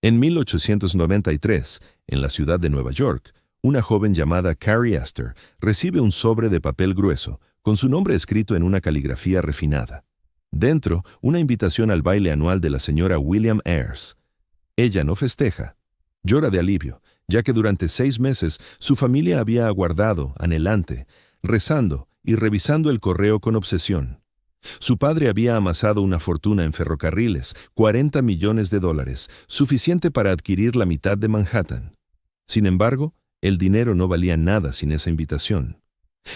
En 1893, en la ciudad de Nueva York, una joven llamada Carrie Astor recibe un sobre de papel grueso, con su nombre escrito en una caligrafía refinada. Dentro, una invitación al baile anual de la señora William Ayres. Ella no festeja. Llora de alivio, ya que durante 6 meses su familia había aguardado, anhelante, rezando y revisando el correo con obsesión. Su padre había amasado una fortuna en ferrocarriles, $40 millones, suficiente para adquirir la mitad de Manhattan. Sin embargo, el dinero no valía nada sin esa invitación.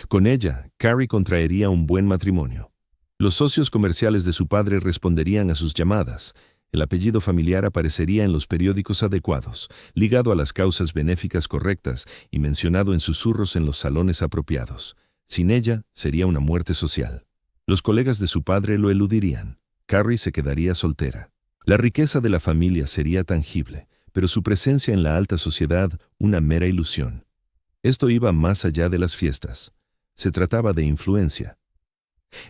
Con ella, Carrie contraería un buen matrimonio. Los socios comerciales de su padre responderían a sus llamadas. El apellido familiar aparecería en los periódicos adecuados, ligado a las causas benéficas correctas y mencionado en susurros en los salones apropiados. Sin ella, sería una muerte social. Los colegas de su padre lo eludirían. Carrie se quedaría soltera. La riqueza de la familia sería tangible, pero su presencia en la alta sociedad una mera ilusión. Esto iba más allá de las fiestas. Se trataba de influencia.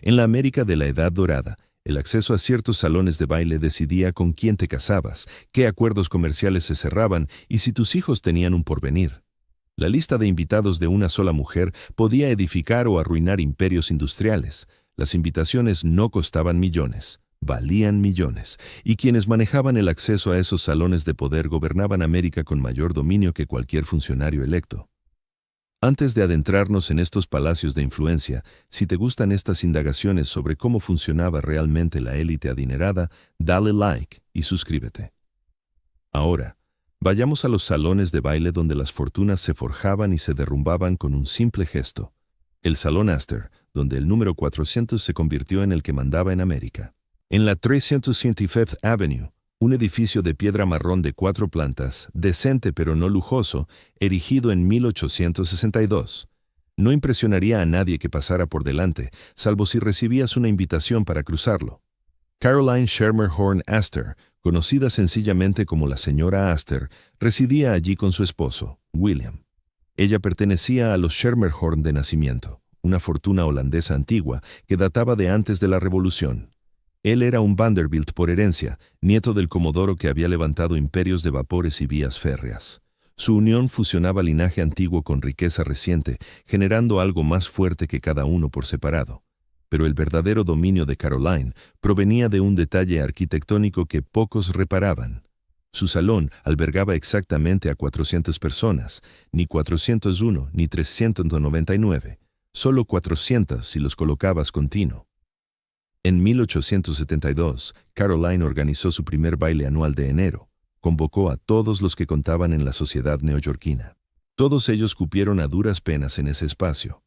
En la América de la Edad Dorada, el acceso a ciertos salones de baile decidía con quién te casabas, qué acuerdos comerciales se cerraban y si tus hijos tenían un porvenir. La lista de invitados de una sola mujer podía edificar o arruinar imperios industriales. Las invitaciones no costaban millones, valían millones, y quienes manejaban el acceso a esos salones de poder gobernaban América con mayor dominio que cualquier funcionario electo. Antes de adentrarnos en estos palacios de influencia, si te gustan estas indagaciones sobre cómo funcionaba realmente la élite adinerada, dale like y suscríbete. Ahora, vayamos a los salones de baile donde las fortunas se forjaban y se derrumbaban con un simple gesto. El Salón Astor, donde el número 400 se convirtió en el que mandaba en América. En la 325th Avenue, un edificio de piedra marrón de 4 plantas, decente pero no lujoso, erigido en 1862. No impresionaría a nadie que pasara por delante, salvo si recibías una invitación para cruzarlo. Caroline Schermerhorn Astor, conocida sencillamente como la señora Astor, residía allí con su esposo, William. Ella pertenecía a los Schermerhorn de nacimiento, una fortuna holandesa antigua que databa de antes de la Revolución. Él era un Vanderbilt por herencia, nieto del comodoro que había levantado imperios de vapores y vías férreas. Su unión fusionaba linaje antiguo con riqueza reciente, generando algo más fuerte que cada uno por separado. Pero el verdadero dominio de Caroline provenía de un detalle arquitectónico que pocos reparaban. Su salón albergaba exactamente a 400 personas, ni 401 ni 399, solo 400 si los colocabas continuo. En 1872, Caroline organizó su primer baile anual de enero. Convocó a todos los que contaban en la sociedad neoyorquina. Todos ellos cupieron a duras penas en ese espacio.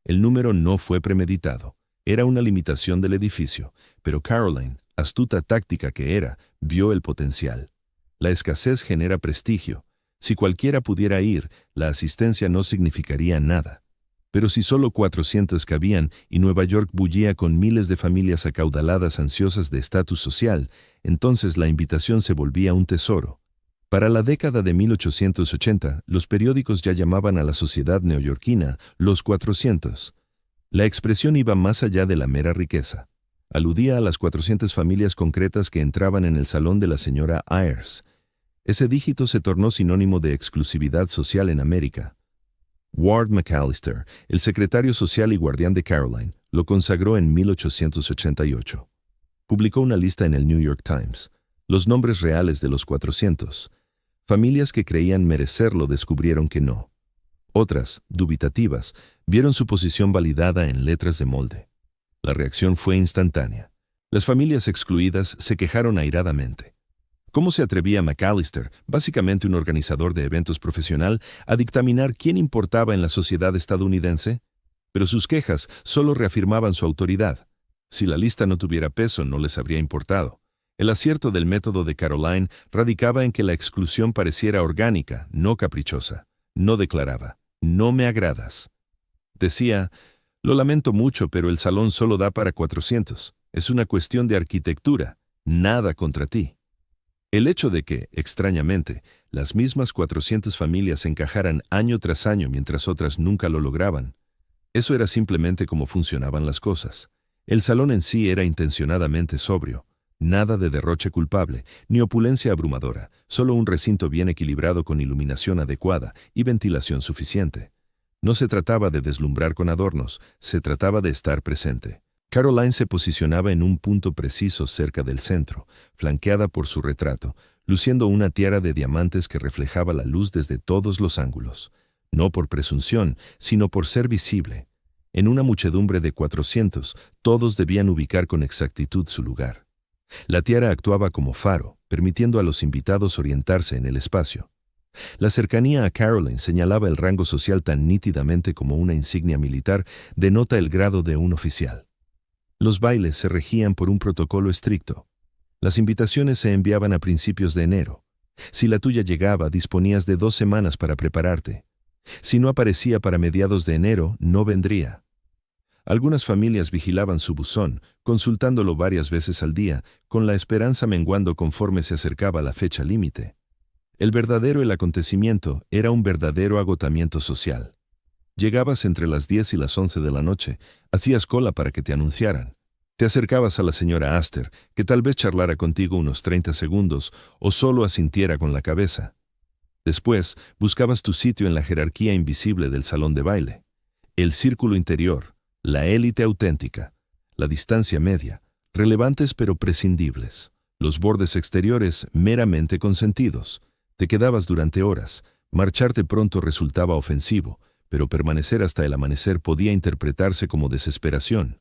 El número no fue premeditado. Era una limitación del edificio, pero Caroline, astuta táctica que era, vio el potencial. La escasez genera prestigio. Si cualquiera pudiera ir, la asistencia no significaría nada. Pero si solo 400 cabían y Nueva York bullía con miles de familias acaudaladas ansiosas de estatus social, entonces la invitación se volvía un tesoro. Para la década de 1880, los periódicos ya llamaban a la sociedad neoyorquina los 400. La expresión iba más allá de la mera riqueza. Aludía a las 400 familias concretas que entraban en el salón de la señora Ayres. Ese dígito se tornó sinónimo de exclusividad social en América. Ward McAllister, el secretario social y guardián de Caroline, lo consagró en 1888. Publicó una lista en el New York Times, los nombres reales de los 400. Familias que creían merecerlo descubrieron que no. Otras, dubitativas, vieron su posición validada en letras de molde. La reacción fue instantánea. Las familias excluidas se quejaron airadamente. ¿Cómo se atrevía McAllister, básicamente un organizador de eventos profesional, a dictaminar quién importaba en la sociedad estadounidense? Pero sus quejas solo reafirmaban su autoridad. Si la lista no tuviera peso, no les habría importado. El acierto del método de Caroline radicaba en que la exclusión pareciera orgánica, no caprichosa. No declaraba, no me agradas. Decía, lo lamento mucho, pero el salón solo da para 400. Es una cuestión de arquitectura, nada contra ti. El hecho de que, extrañamente, las mismas 400 familias encajaran año tras año mientras otras nunca lo lograban, eso era simplemente cómo funcionaban las cosas. El salón en sí era intencionadamente sobrio. Nada de derroche culpable, ni opulencia abrumadora, solo un recinto bien equilibrado con iluminación adecuada y ventilación suficiente. No se trataba de deslumbrar con adornos, se trataba de estar presente. Caroline se posicionaba en un punto preciso cerca del centro, flanqueada por su retrato, luciendo una tiara de diamantes que reflejaba la luz desde todos los ángulos. No por presunción, sino por ser visible. En una muchedumbre de 400, todos debían ubicar con exactitud su lugar. La tiara actuaba como faro, permitiendo a los invitados orientarse en el espacio. La cercanía a Caroline señalaba el rango social tan nítidamente como una insignia militar denota el grado de un oficial. Los bailes se regían por un protocolo estricto. Las invitaciones se enviaban a principios de enero. Si la tuya llegaba, disponías de 2 semanas para prepararte. Si no aparecía para mediados de enero, no vendría. Algunas familias vigilaban su buzón, consultándolo varias veces al día, con la esperanza menguando conforme se acercaba la fecha límite. El acontecimiento era un verdadero agotamiento social. Llegabas entre las 10 y las 11 de la noche, hacías cola para que te anunciaran. Te acercabas a la señora Astor, que tal vez charlara contigo unos 30 segundos o solo asintiera con la cabeza. Después, buscabas tu sitio en la jerarquía invisible del salón de baile. El círculo interior, la élite auténtica, la distancia media, relevantes pero prescindibles, los bordes exteriores meramente consentidos. Te quedabas durante horas, marcharte pronto resultaba ofensivo, pero permanecer hasta el amanecer podía interpretarse como desesperación.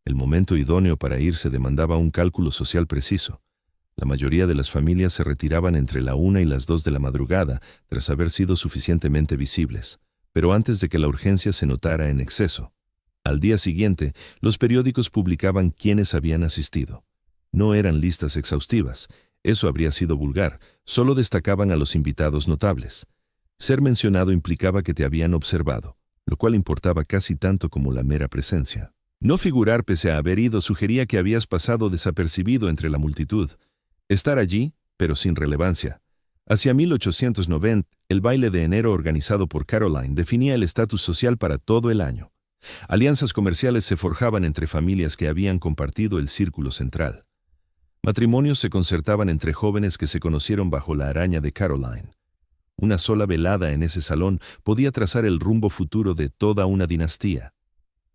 El momento idóneo para irse demandaba un cálculo social preciso. La mayoría de las familias se retiraban entre la 1 y las 2 de la madrugada tras haber sido suficientemente visibles, pero antes de que la urgencia se notara en exceso. Al día siguiente, los periódicos publicaban quiénes habían asistido. No eran listas exhaustivas, eso habría sido vulgar, solo destacaban a los invitados notables. Ser mencionado implicaba que te habían observado, lo cual importaba casi tanto como la mera presencia. No figurar pese a haber ido sugería que habías pasado desapercibido entre la multitud. Estar allí, pero sin relevancia. Hacia 1890, el baile de enero organizado por Caroline definía el estatus social para todo el año. Alianzas comerciales se forjaban entre familias que habían compartido el círculo central. Matrimonios se concertaban entre jóvenes que se conocieron bajo la araña de Caroline. Una sola velada en ese salón podía trazar el rumbo futuro de toda una dinastía.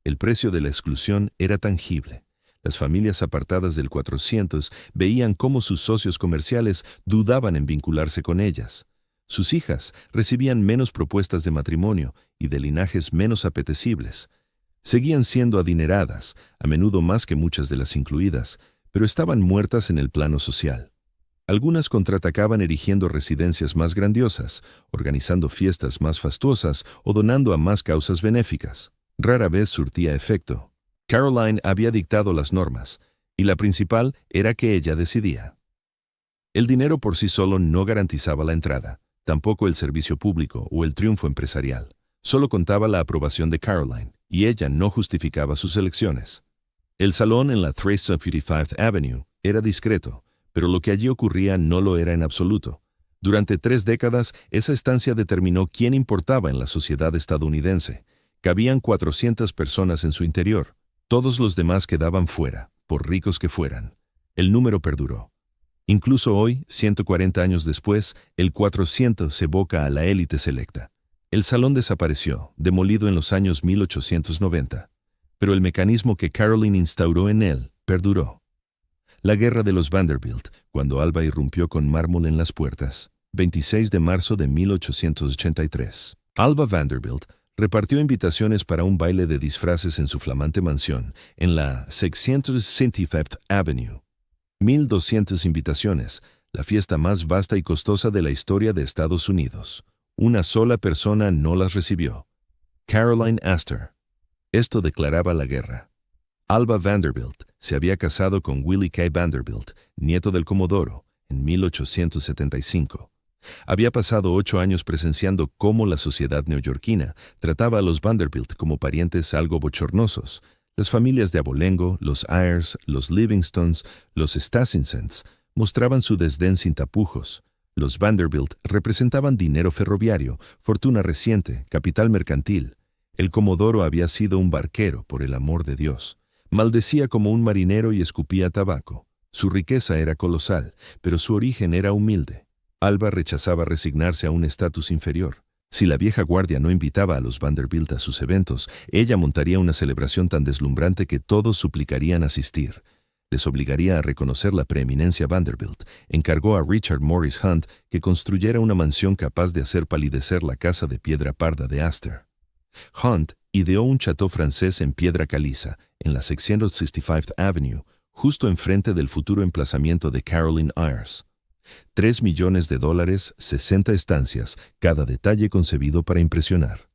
El precio de la exclusión era tangible. Las familias apartadas del 400 veían cómo sus socios comerciales dudaban en vincularse con ellas. Sus hijas recibían menos propuestas de matrimonio y de linajes menos apetecibles. Seguían siendo adineradas, a menudo más que muchas de las incluidas, pero estaban muertas en el plano social. Algunas contraatacaban erigiendo residencias más grandiosas, organizando fiestas más fastuosas o donando a más causas benéficas. Rara vez surtía efecto. Caroline había dictado las normas, y la principal era que ella decidía. El dinero por sí solo no garantizaba la entrada, tampoco el servicio público o el triunfo empresarial. Solo contaba la aprobación de Caroline, y ella no justificaba sus elecciones. El salón en la 355th Avenue era discreto, pero lo que allí ocurría no lo era en absoluto. Durante 3 décadas, esa estancia determinó quién importaba en la sociedad estadounidense. Cabían 400 personas en su interior. Todos los demás quedaban fuera, por ricos que fueran. El número perduró. Incluso hoy, 140 años después, el 400 evoca a la élite selecta. El salón desapareció, demolido en los años 1890. Pero el mecanismo que Caroline instauró en él perduró. La guerra de los Vanderbilt, cuando Alba irrumpió con mármol en las puertas. 26 de marzo de 1883. Alba Vanderbilt repartió invitaciones para un baile de disfraces en su flamante mansión, en la 665th Avenue. 1,200 invitaciones, la fiesta más vasta y costosa de la historia de Estados Unidos. Una sola persona no las recibió. Caroline Astor. Esto declaraba la guerra. Alba Vanderbilt se había casado con Willie K. Vanderbilt, nieto del Comodoro, en 1875. Había pasado 8 años presenciando cómo la sociedad neoyorquina trataba a los Vanderbilt como parientes algo bochornosos. Las familias de Abolengo, los Ayers, los Livingstons, los Stasinsons mostraban su desdén sin tapujos. Los Vanderbilt representaban dinero ferroviario, fortuna reciente, capital mercantil. El Comodoro había sido un barquero, por el amor de Dios. Maldecía como un marinero y escupía tabaco. Su riqueza era colosal, pero su origen era humilde. Alba rechazaba resignarse a un estatus inferior. Si la vieja guardia no invitaba a los Vanderbilt a sus eventos, ella montaría una celebración tan deslumbrante que todos suplicarían asistir. Les obligaría a reconocer la preeminencia Vanderbilt. Encargó a Richard Morris Hunt que construyera una mansión capaz de hacer palidecer la casa de piedra parda de Astor. Hunt ideó un chateau francés en piedra caliza, en la 665th Avenue, justo enfrente del futuro emplazamiento de Caroline Ayers. $3 millones, 60 estancias, cada detalle concebido para impresionar.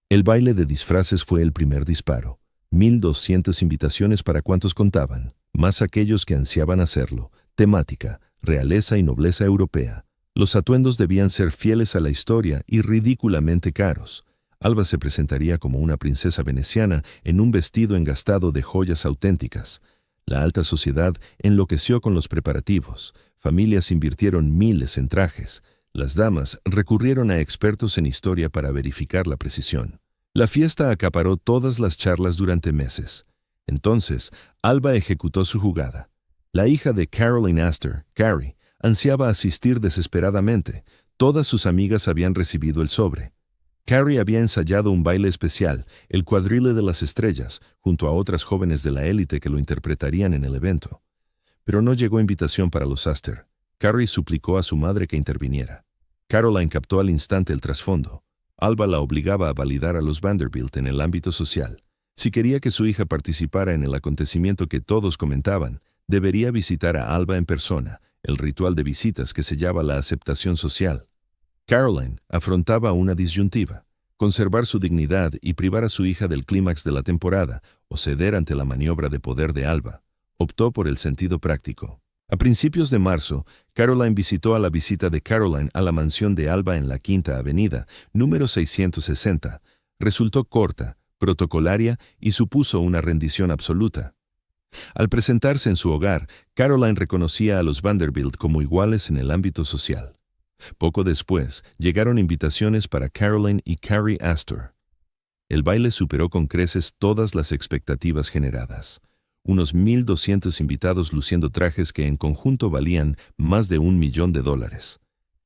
El baile de disfraces fue el primer disparo. 1,200 invitaciones para cuantos contaban, más aquellos que ansiaban hacerlo. Temática, realeza y nobleza europea. Los atuendos debían ser fieles a la historia y ridículamente caros. Alba se presentaría como una princesa veneciana en un vestido engastado de joyas auténticas. La alta sociedad enloqueció con los preparativos. Familias invirtieron miles en trajes. Las damas recurrieron a expertos en historia para verificar la precisión. La fiesta acaparó todas las charlas durante meses. Entonces, Alba ejecutó su jugada. La hija de Caroline Astor, Carrie, ansiaba asistir desesperadamente. Todas sus amigas habían recibido el sobre. Carrie había ensayado un baile especial, el cuadrille de las estrellas, junto a otras jóvenes de la élite que lo interpretarían en el evento. Pero no llegó invitación para los Astor. Carrie suplicó a su madre que interviniera. Caroline captó al instante el trasfondo. Alba la obligaba a validar a los Vanderbilt en el ámbito social. Si quería que su hija participara en el acontecimiento que todos comentaban, debería visitar a Alba en persona, el ritual de visitas que sellaba la aceptación social. Caroline afrontaba una disyuntiva: conservar su dignidad y privar a su hija del clímax de la temporada, o ceder ante la maniobra de poder de Alba. Optó por el sentido práctico. A principios de marzo, Caroline visitó a la visita de Caroline a la mansión de Alba en la Quinta Avenida, número 660. Resultó corta, protocolaria y supuso una rendición absoluta. Al presentarse en su hogar, Caroline reconocía a los Vanderbilt como iguales en el ámbito social. Poco después, llegaron invitaciones para Caroline y Carrie Astor. El baile superó con creces todas las expectativas generadas. Unos 1,200 invitados luciendo trajes que en conjunto valían más de $1 millón.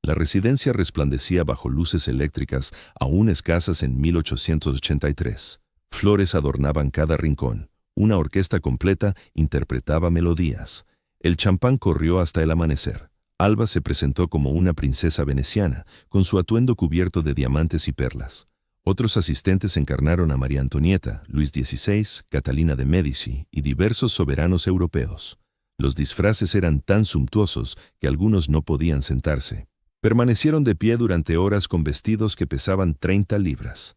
La residencia resplandecía bajo luces eléctricas aún escasas en 1883. Flores adornaban cada rincón. Una orquesta completa interpretaba melodías. El champán corrió hasta el amanecer. Alba se presentó como una princesa veneciana, con su atuendo cubierto de diamantes y perlas. Otros asistentes encarnaron a María Antonieta, Luis XVI, Catalina de Médici y diversos soberanos europeos. Los disfraces eran tan suntuosos que algunos no podían sentarse. Permanecieron de pie durante horas con vestidos que pesaban 30 libras.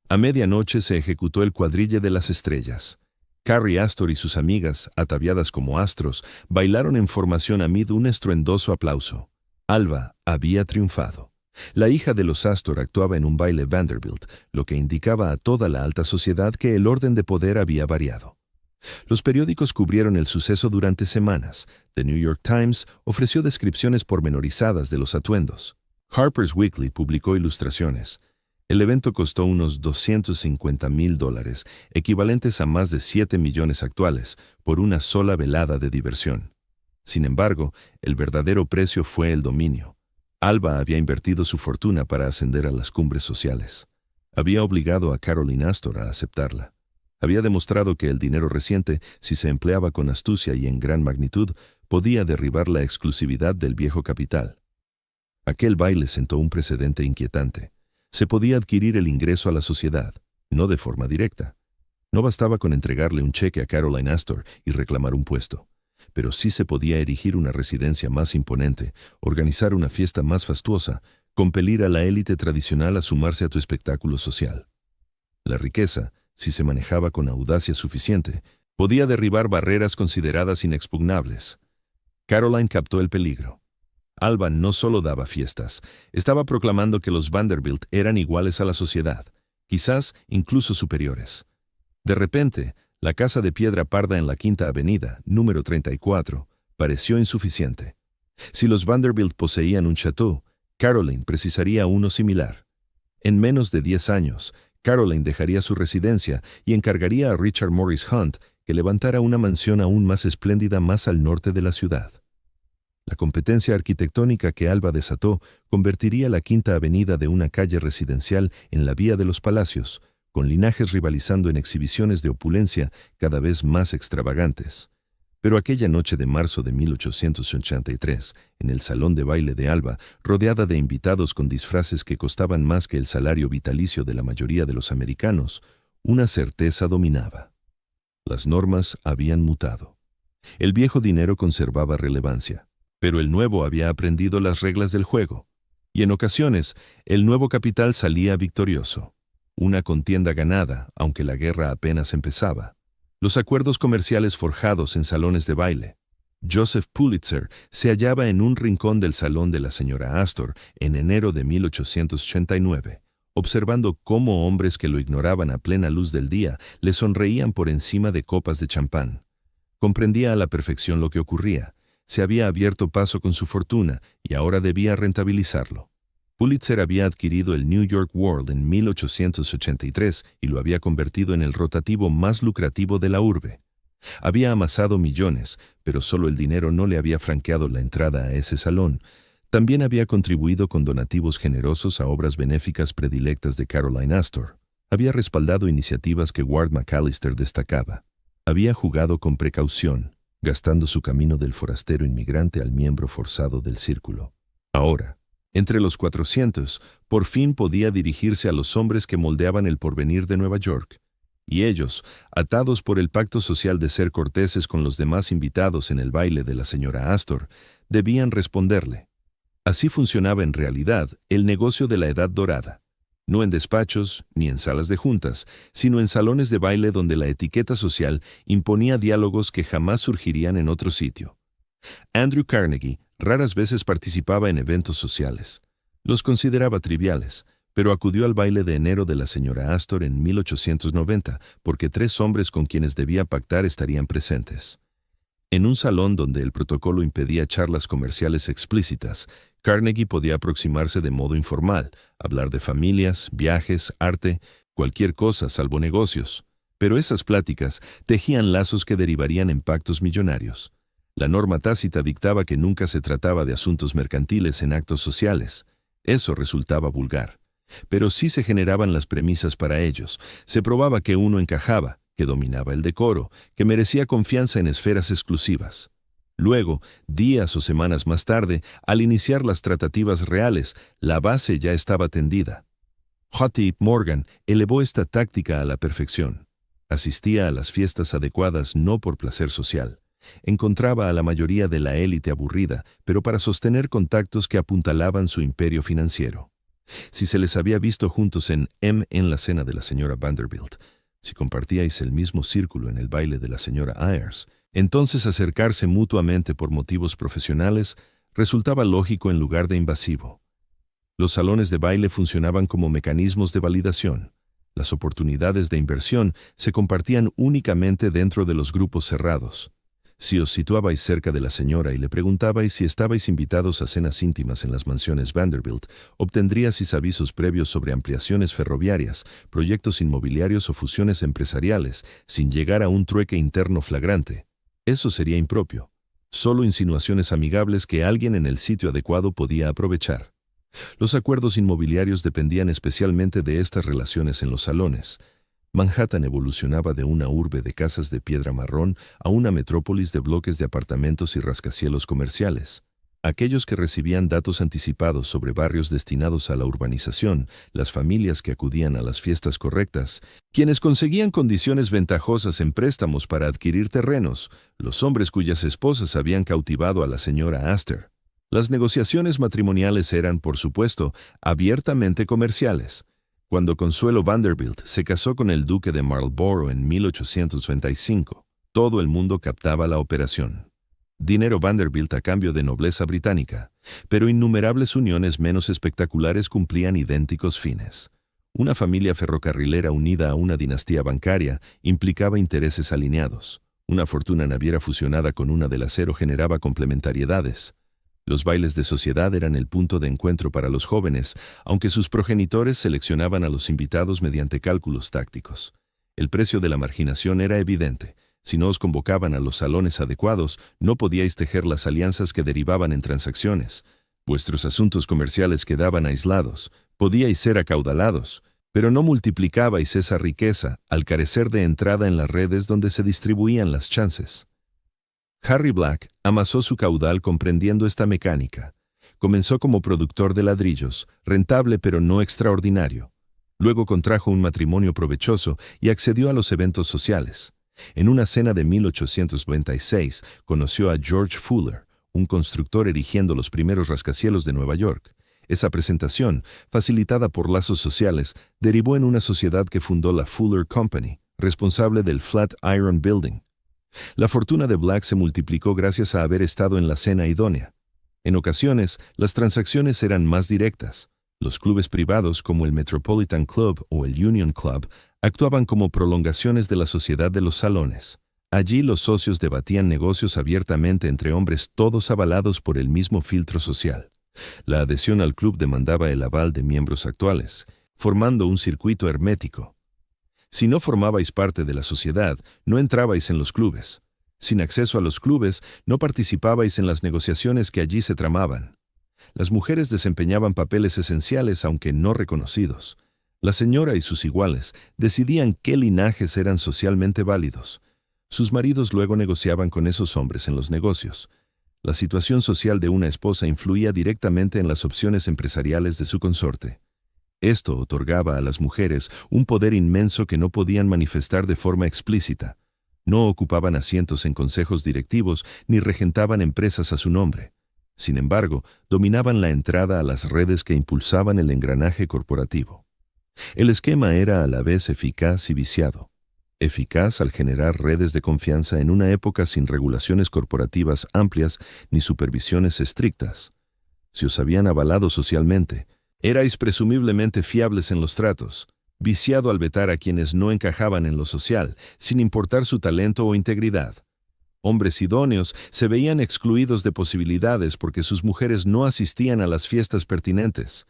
A medianoche se ejecutó el cuadrille de las estrellas. Carrie Astor y sus amigas, ataviadas como astros, bailaron en formación amid un estruendoso aplauso. Alba había triunfado. La hija de los Astor actuaba en un baile Vanderbilt, lo que indicaba a toda la alta sociedad que el orden de poder había variado. Los periódicos cubrieron el suceso durante semanas. The New York Times ofreció descripciones pormenorizadas de los atuendos. Harper's Weekly publicó ilustraciones. El evento costó unos $250,000, equivalentes a más de 7 millones actuales, por una sola velada de diversión. Sin embargo, el verdadero precio fue el dominio. Alba había invertido su fortuna para ascender a las cumbres sociales. Había obligado a Caroline Astor a aceptarla. Había demostrado que el dinero reciente, si se empleaba con astucia y en gran magnitud, podía derribar la exclusividad del viejo capital. Aquel baile sentó un precedente inquietante. Se podía adquirir el ingreso a la sociedad, no de forma directa. No bastaba con entregarle un cheque a Caroline Astor y reclamar un puesto, pero sí se podía erigir una residencia más imponente, organizar una fiesta más fastuosa, compelir a la élite tradicional a sumarse a tu espectáculo social. La riqueza, si se manejaba con audacia suficiente, podía derribar barreras consideradas inexpugnables. Caroline captó el peligro. Alba no solo daba fiestas, estaba proclamando que los Vanderbilt eran iguales a la sociedad, quizás incluso superiores. De repente, la casa de piedra parda en la Quinta Avenida, número 34, pareció insuficiente. Si los Vanderbilt poseían un chateau, Caroline precisaría uno similar. En menos de 10 años, Caroline dejaría su residencia y encargaría a Richard Morris Hunt que levantara una mansión aún más espléndida más al norte de la ciudad. La competencia arquitectónica que Alba desató convertiría la Quinta Avenida de una calle residencial en la Vía de los Palacios, con linajes rivalizando en exhibiciones de opulencia cada vez más extravagantes. Pero aquella noche de marzo de 1883, en el salón de baile de Alba, rodeada de invitados con disfraces que costaban más que el salario vitalicio de la mayoría de los americanos, una certeza dominaba. Las normas habían mutado. El viejo dinero conservaba relevancia, pero el nuevo había aprendido las reglas del juego, y en ocasiones el nuevo capital salía victorioso. Una contienda ganada, aunque la guerra apenas empezaba. Los acuerdos comerciales forjados en salones de baile. Joseph Pulitzer se hallaba en un rincón del salón de la señora Astor en enero de 1889, observando cómo hombres que lo ignoraban a plena luz del día le sonreían por encima de copas de champán. Comprendía a la perfección lo que ocurría. Se había abierto paso con su fortuna y ahora debía rentabilizarlo. Pulitzer había adquirido el New York World en 1883 y lo había convertido en el rotativo más lucrativo de la urbe. Había amasado millones, pero solo el dinero no le había franqueado la entrada a ese salón. También había contribuido con donativos generosos a obras benéficas predilectas de Caroline Astor. Había respaldado iniciativas que Ward McAllister destacaba. Había jugado con precaución, gastando su camino del forastero inmigrante al miembro forzado del círculo. Ahora, entre los 400, por fin podía dirigirse a los hombres que moldeaban el porvenir de Nueva York, y ellos, atados por el pacto social de ser corteses con los demás invitados en el baile de la señora Astor, debían responderle. Así funcionaba en realidad el negocio de la Edad Dorada, no en despachos ni en salas de juntas, sino en salones de baile donde la etiqueta social imponía diálogos que jamás surgirían en otro sitio. Andrew Carnegie raras veces participaba en eventos sociales. Los consideraba triviales, pero acudió al baile de enero de la señora Astor en 1890 porque 3 hombres con quienes debía pactar estarían presentes. En un salón donde el protocolo impedía charlas comerciales explícitas, Carnegie podía aproximarse de modo informal, hablar de familias, viajes, arte, cualquier cosa salvo negocios. Pero esas pláticas tejían lazos que derivarían en pactos millonarios. La norma tácita dictaba que nunca se trataba de asuntos mercantiles en actos sociales. Eso resultaba vulgar. Pero sí se generaban las premisas para ellos. Se probaba que uno encajaba, que dominaba el decoro, que merecía confianza en esferas exclusivas. Luego, días o semanas más tarde, al iniciar las tratativas reales, la base ya estaba tendida. J.T. Morgan elevó esta táctica a la perfección. Asistía a las fiestas adecuadas no por placer social. Encontraba a la mayoría de la élite aburrida, pero para sostener contactos que apuntalaban su imperio financiero. Si se les había visto juntos en la cena de la señora Vanderbilt, si compartíais el mismo círculo en el baile de la señora Ayers, entonces acercarse mutuamente por motivos profesionales resultaba lógico en lugar de invasivo. Los salones de baile funcionaban como mecanismos de validación. Las oportunidades de inversión se compartían únicamente dentro de los grupos cerrados. Si os situabais cerca de la señora y le preguntabais si estabais invitados a cenas íntimas en las mansiones Vanderbilt, obtendríais avisos previos sobre ampliaciones ferroviarias, proyectos inmobiliarios o fusiones empresariales, sin llegar a un trueque interno flagrante. Eso sería impropio. Solo insinuaciones amigables que alguien en el sitio adecuado podía aprovechar. Los acuerdos inmobiliarios dependían especialmente de estas relaciones en los salones. Manhattan evolucionaba de una urbe de casas de piedra marrón a una metrópolis de bloques de apartamentos y rascacielos comerciales. Aquellos que recibían datos anticipados sobre barrios destinados a la urbanización, las familias que acudían a las fiestas correctas, quienes conseguían condiciones ventajosas en préstamos para adquirir terrenos, los hombres cuyas esposas habían cautivado a la señora Astor. Las negociaciones matrimoniales eran, por supuesto, abiertamente comerciales. Cuando Consuelo Vanderbilt se casó con el duque de Marlborough en 1825, todo el mundo captaba la operación. Dinero Vanderbilt a cambio de nobleza británica, pero innumerables uniones menos espectaculares cumplían idénticos fines. Una familia ferrocarrilera unida a una dinastía bancaria implicaba intereses alineados. Una fortuna naviera fusionada con una del acero generaba complementariedades. Los bailes de sociedad eran el punto de encuentro para los jóvenes, aunque sus progenitores seleccionaban a los invitados mediante cálculos tácticos. El precio de la marginación era evidente. Si no os convocaban a los salones adecuados, no podíais tejer las alianzas que derivaban en transacciones. Vuestros asuntos comerciales quedaban aislados. Podíais ser acaudalados, pero no multiplicabais esa riqueza al carecer de entrada en las redes donde se distribuían las chances. Harry Black amasó su caudal comprendiendo esta mecánica. Comenzó como productor de ladrillos, rentable pero no extraordinario. Luego contrajo un matrimonio provechoso y accedió a los eventos sociales. En una cena de 1896 conoció a George Fuller, un constructor erigiendo los primeros rascacielos de Nueva York. Esa presentación, facilitada por lazos sociales, derivó en una sociedad que fundó la Fuller Company, responsable del Flatiron Building. La fortuna de Black se multiplicó gracias a haber estado en la cena idónea. En ocasiones, las transacciones eran más directas. Los clubes privados como el Metropolitan Club o el Union Club actuaban como prolongaciones de la sociedad de los salones. Allí los socios debatían negocios abiertamente entre hombres, todos avalados por el mismo filtro social. La adhesión al club demandaba el aval de miembros actuales, formando un circuito hermético. Si no formabais parte de la sociedad, no entrabais en los clubes. Sin acceso a los clubes, no participabais en las negociaciones que allí se tramaban. Las mujeres desempeñaban papeles esenciales aunque no reconocidos. La señora y sus iguales decidían qué linajes eran socialmente válidos. Sus maridos luego negociaban con esos hombres en los negocios. La situación social de una esposa influía directamente en las opciones empresariales de su consorte. Esto otorgaba a las mujeres un poder inmenso que no podían manifestar de forma explícita. No ocupaban asientos en consejos directivos ni regentaban empresas a su nombre. Sin embargo, dominaban la entrada a las redes que impulsaban el engranaje corporativo. El esquema era a la vez eficaz y viciado. Eficaz al generar redes de confianza en una época sin regulaciones corporativas amplias ni supervisiones estrictas. Si os habían avalado socialmente, erais presumiblemente fiables en los tratos. Viciado al vetar a quienes no encajaban en lo social, sin importar su talento o integridad. Hombres idóneos se veían excluidos de posibilidades porque sus mujeres no asistían a las fiestas pertinentes.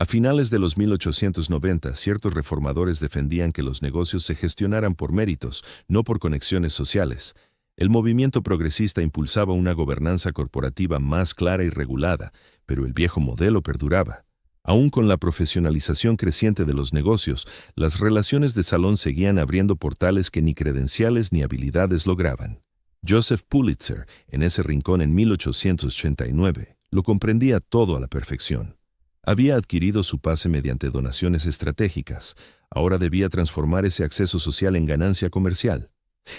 A finales de los 1890, ciertos reformadores defendían que los negocios se gestionaran por méritos, no por conexiones sociales. El movimiento progresista impulsaba una gobernanza corporativa más clara y regulada, pero el viejo modelo perduraba. Aún con la profesionalización creciente de los negocios, las relaciones de salón seguían abriendo portales que ni credenciales ni habilidades lograban. Joseph Pulitzer, en ese rincón en 1889, lo comprendía todo a la perfección. Había adquirido su pase mediante donaciones estratégicas. Ahora debía transformar ese acceso social en ganancia comercial.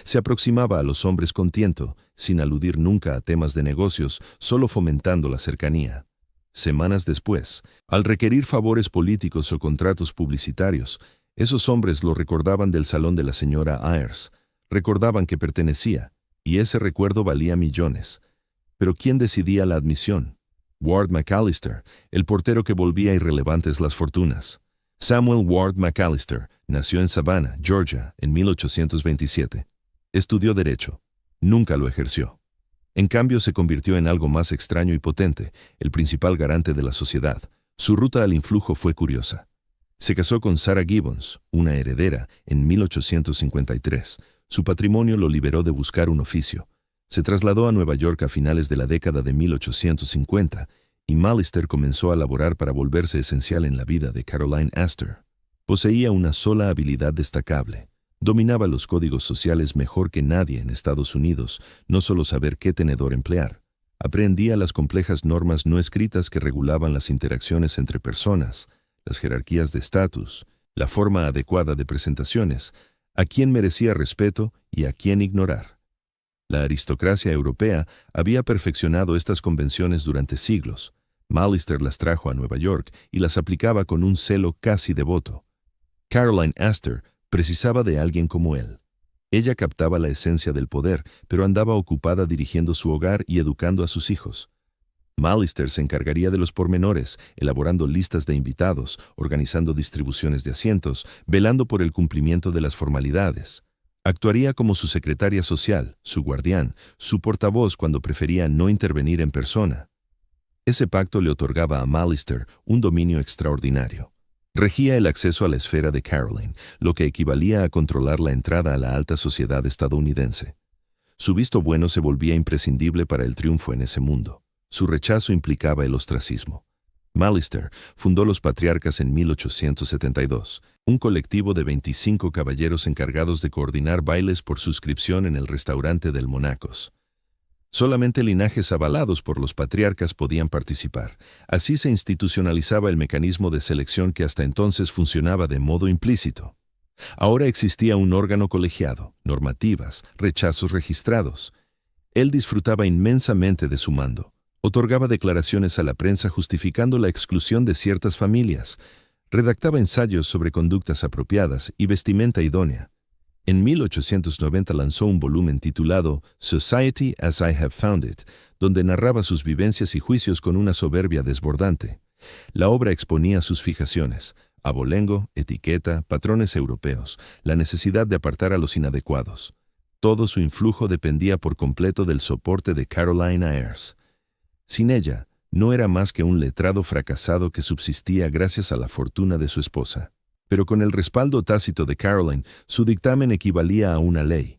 Se aproximaba a los hombres con tiento, sin aludir nunca a temas de negocios, solo fomentando la cercanía. Semanas después, al requerir favores políticos o contratos publicitarios, esos hombres lo recordaban del salón de la señora Ayres. Recordaban que pertenecía, y ese recuerdo valía millones. Pero ¿quién decidía la admisión? Ward McAllister, el portero que volvía irrelevantes las fortunas. Samuel Ward McAllister nació en Savannah, Georgia, en 1827. Estudió Derecho. Nunca lo ejerció. En cambio, se convirtió en algo más extraño y potente, el principal garante de la sociedad. Su ruta al influjo fue curiosa. Se casó con Sarah Gibbons, una heredera, en 1853. Su patrimonio lo liberó de buscar un oficio. Se trasladó a Nueva York a finales de la década de 1850 y Mallister comenzó a laborar para volverse esencial en la vida de Caroline Astor. Poseía una sola habilidad destacable. Dominaba los códigos sociales mejor que nadie en Estados Unidos, no solo saber qué tenedor emplear. Aprendía las complejas normas no escritas que regulaban las interacciones entre personas, las jerarquías de estatus, la forma adecuada de presentaciones, a quién merecía respeto y a quién ignorar. La aristocracia europea había perfeccionado estas convenciones durante siglos. Mallister las trajo a Nueva York y las aplicaba con un celo casi devoto. Caroline Astor precisaba de alguien como él. Ella captaba la esencia del poder, pero andaba ocupada dirigiendo su hogar y educando a sus hijos. Mallister se encargaría de los pormenores, elaborando listas de invitados, organizando distribuciones de asientos, velando por el cumplimiento de las formalidades. Actuaría como su secretaria social, su guardián, su portavoz cuando prefería no intervenir en persona. Ese pacto le otorgaba a Mallister un dominio extraordinario. Regía el acceso a la esfera de Caroline, lo que equivalía a controlar la entrada a la alta sociedad estadounidense. Su visto bueno se volvía imprescindible para el triunfo en ese mundo. Su rechazo implicaba el ostracismo. Mallister fundó los Patriarcas en 1872, un colectivo de 25 caballeros encargados de coordinar bailes por suscripción en el restaurante del Monacos. Solamente linajes avalados por los patriarcas podían participar. Así se institucionalizaba el mecanismo de selección que hasta entonces funcionaba de modo implícito. Ahora existía un órgano colegiado, normativas, rechazos registrados. Él disfrutaba inmensamente de su mando. Otorgaba declaraciones a la prensa justificando la exclusión de ciertas familias. Redactaba ensayos sobre conductas apropiadas y vestimenta idónea. En 1890 lanzó un volumen titulado Society as I Have Found It, donde narraba sus vivencias y juicios con una soberbia desbordante. La obra exponía sus fijaciones: abolengo, etiqueta, patrones europeos, la necesidad de apartar a los inadecuados. Todo su influjo dependía por completo del soporte de Caroline Ayres. Sin ella, no era más que un letrado fracasado que subsistía gracias a la fortuna de su esposa. Pero con el respaldo tácito de Caroline, su dictamen equivalía a una ley.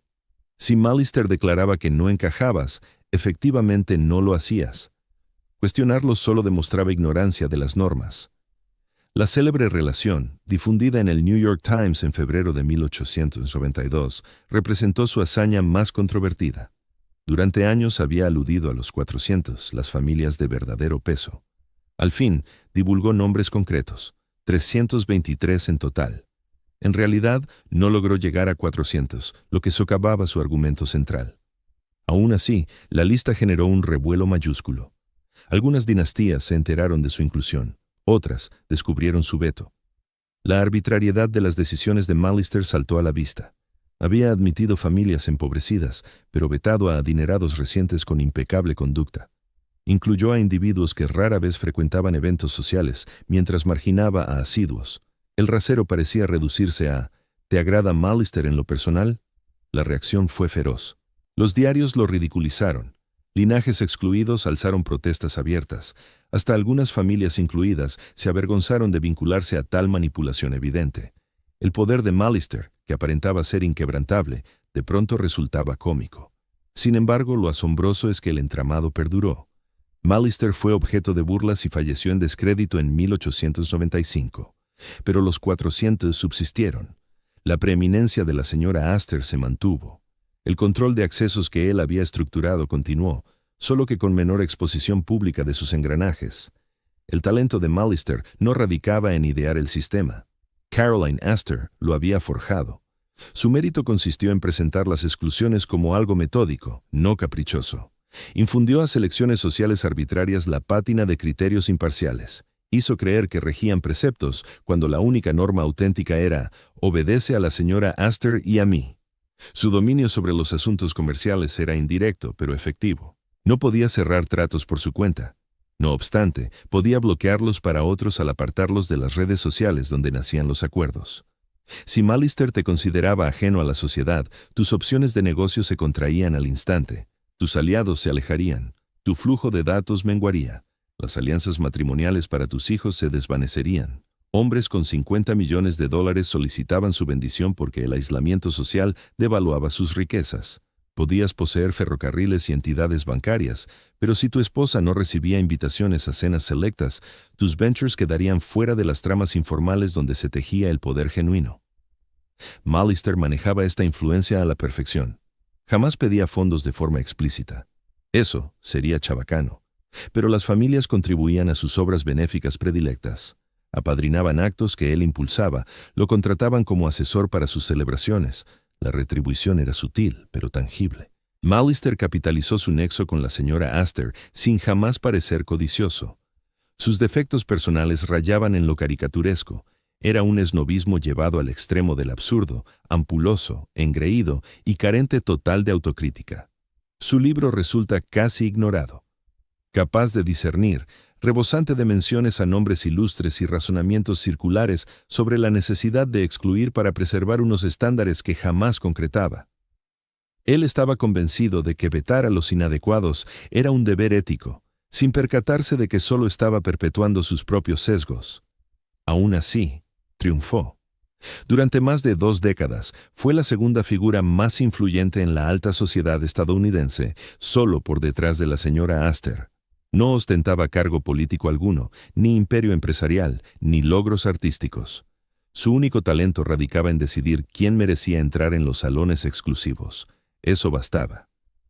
Si Mallister declaraba que no encajabas, efectivamente no lo hacías. Cuestionarlo solo demostraba ignorancia de las normas. La célebre relación, difundida en el New York Times en febrero de 1892, representó su hazaña más controvertida. Durante años había aludido a los 400, las familias de verdadero peso. Al fin, divulgó nombres concretos, 323 en total. En realidad, no logró llegar a 400, lo que socavaba su argumento central. Aún así, la lista generó un revuelo mayúsculo. Algunas dinastías se enteraron de su inclusión, otras descubrieron su veto. La arbitrariedad de las decisiones de Mallister saltó a la vista. Había admitido familias empobrecidas, pero vetado a adinerados recientes con impecable conducta. Incluyó a individuos que rara vez frecuentaban eventos sociales, mientras marginaba a asiduos. El rasero parecía reducirse a ¿te agrada Mallister en lo personal? La reacción fue feroz. Los diarios lo ridiculizaron. Linajes excluidos alzaron protestas abiertas. Hasta algunas familias incluidas se avergonzaron de vincularse a tal manipulación evidente. El poder de Mallister, que aparentaba ser inquebrantable, de pronto resultaba cómico. Sin embargo, lo asombroso es que el entramado perduró. Mallister fue objeto de burlas y falleció en descrédito en 1895. Pero los 400 subsistieron. La preeminencia de la señora Astor se mantuvo. El control de accesos que él había estructurado continuó, solo que con menor exposición pública de sus engranajes. El talento de Mallister no radicaba en idear el sistema. Caroline Astor lo había forjado. Su mérito consistió en presentar las exclusiones como algo metódico, no caprichoso. Infundió a selecciones sociales arbitrarias la pátina de criterios imparciales. Hizo creer que regían preceptos, cuando la única norma auténtica era «obedece a la señora Astor y a mí». Su dominio sobre los asuntos comerciales era indirecto, pero efectivo. No podía cerrar tratos por su cuenta. No obstante, podía bloquearlos para otros al apartarlos de las redes sociales donde nacían los acuerdos. Si Mallister te consideraba ajeno a la sociedad, tus opciones de negocio se contraían al instante. Tus aliados se alejarían. Tu flujo de datos menguaría. Las alianzas matrimoniales para tus hijos se desvanecerían. Hombres con $50 millones solicitaban su bendición porque el aislamiento social devaluaba sus riquezas. Podías poseer ferrocarriles y entidades bancarias, pero si tu esposa no recibía invitaciones a cenas selectas, tus ventures quedarían fuera de las tramas informales donde se tejía el poder genuino. Mallister manejaba esta influencia a la perfección. Jamás pedía fondos de forma explícita. Eso sería chabacano. Pero las familias contribuían a sus obras benéficas predilectas. Apadrinaban actos que él impulsaba, lo contrataban como asesor para sus celebraciones. La retribución era sutil, pero tangible. Mallister capitalizó su nexo con la señora Astor sin jamás parecer codicioso. Sus defectos personales rayaban en lo caricaturesco. Era un esnobismo llevado al extremo del absurdo, ampuloso, engreído y carente total de autocrítica. Su libro resulta casi ignorado. Capaz de discernir, rebosante de menciones a nombres ilustres y razonamientos circulares sobre la necesidad de excluir para preservar unos estándares que jamás concretaba. Él estaba convencido de que vetar a los inadecuados era un deber ético, sin percatarse de que solo estaba perpetuando sus propios sesgos. Aún así, triunfó. Durante más de 2 décadas, fue la segunda figura más influyente en la alta sociedad estadounidense, solo por detrás de la señora Astor. No ostentaba cargo político alguno, ni imperio empresarial, ni logros artísticos. Su único talento radicaba en decidir quién merecía entrar en los salones exclusivos. Eso bastaba.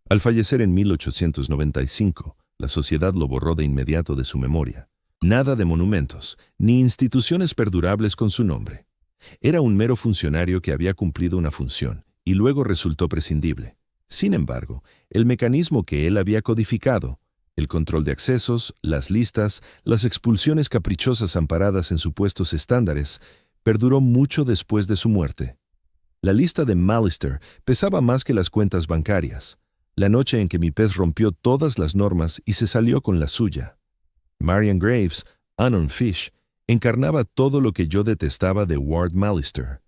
Al fallecer en 1895, la sociedad lo borró de inmediato de su memoria. Nada de monumentos, ni instituciones perdurables con su nombre. Era un mero funcionario que había cumplido una función, y luego resultó prescindible. Sin embargo, el mecanismo que él había codificado, el control de accesos, las listas, las expulsiones caprichosas amparadas en supuestos estándares, perduró mucho después de su muerte. La lista de Mallister pesaba más que las cuentas bancarias. La noche en que mi pez rompió todas las normas y se salió con la suya. Marian Graves, Anon Fish, encarnaba todo lo que yo detestaba de Ward Mallister.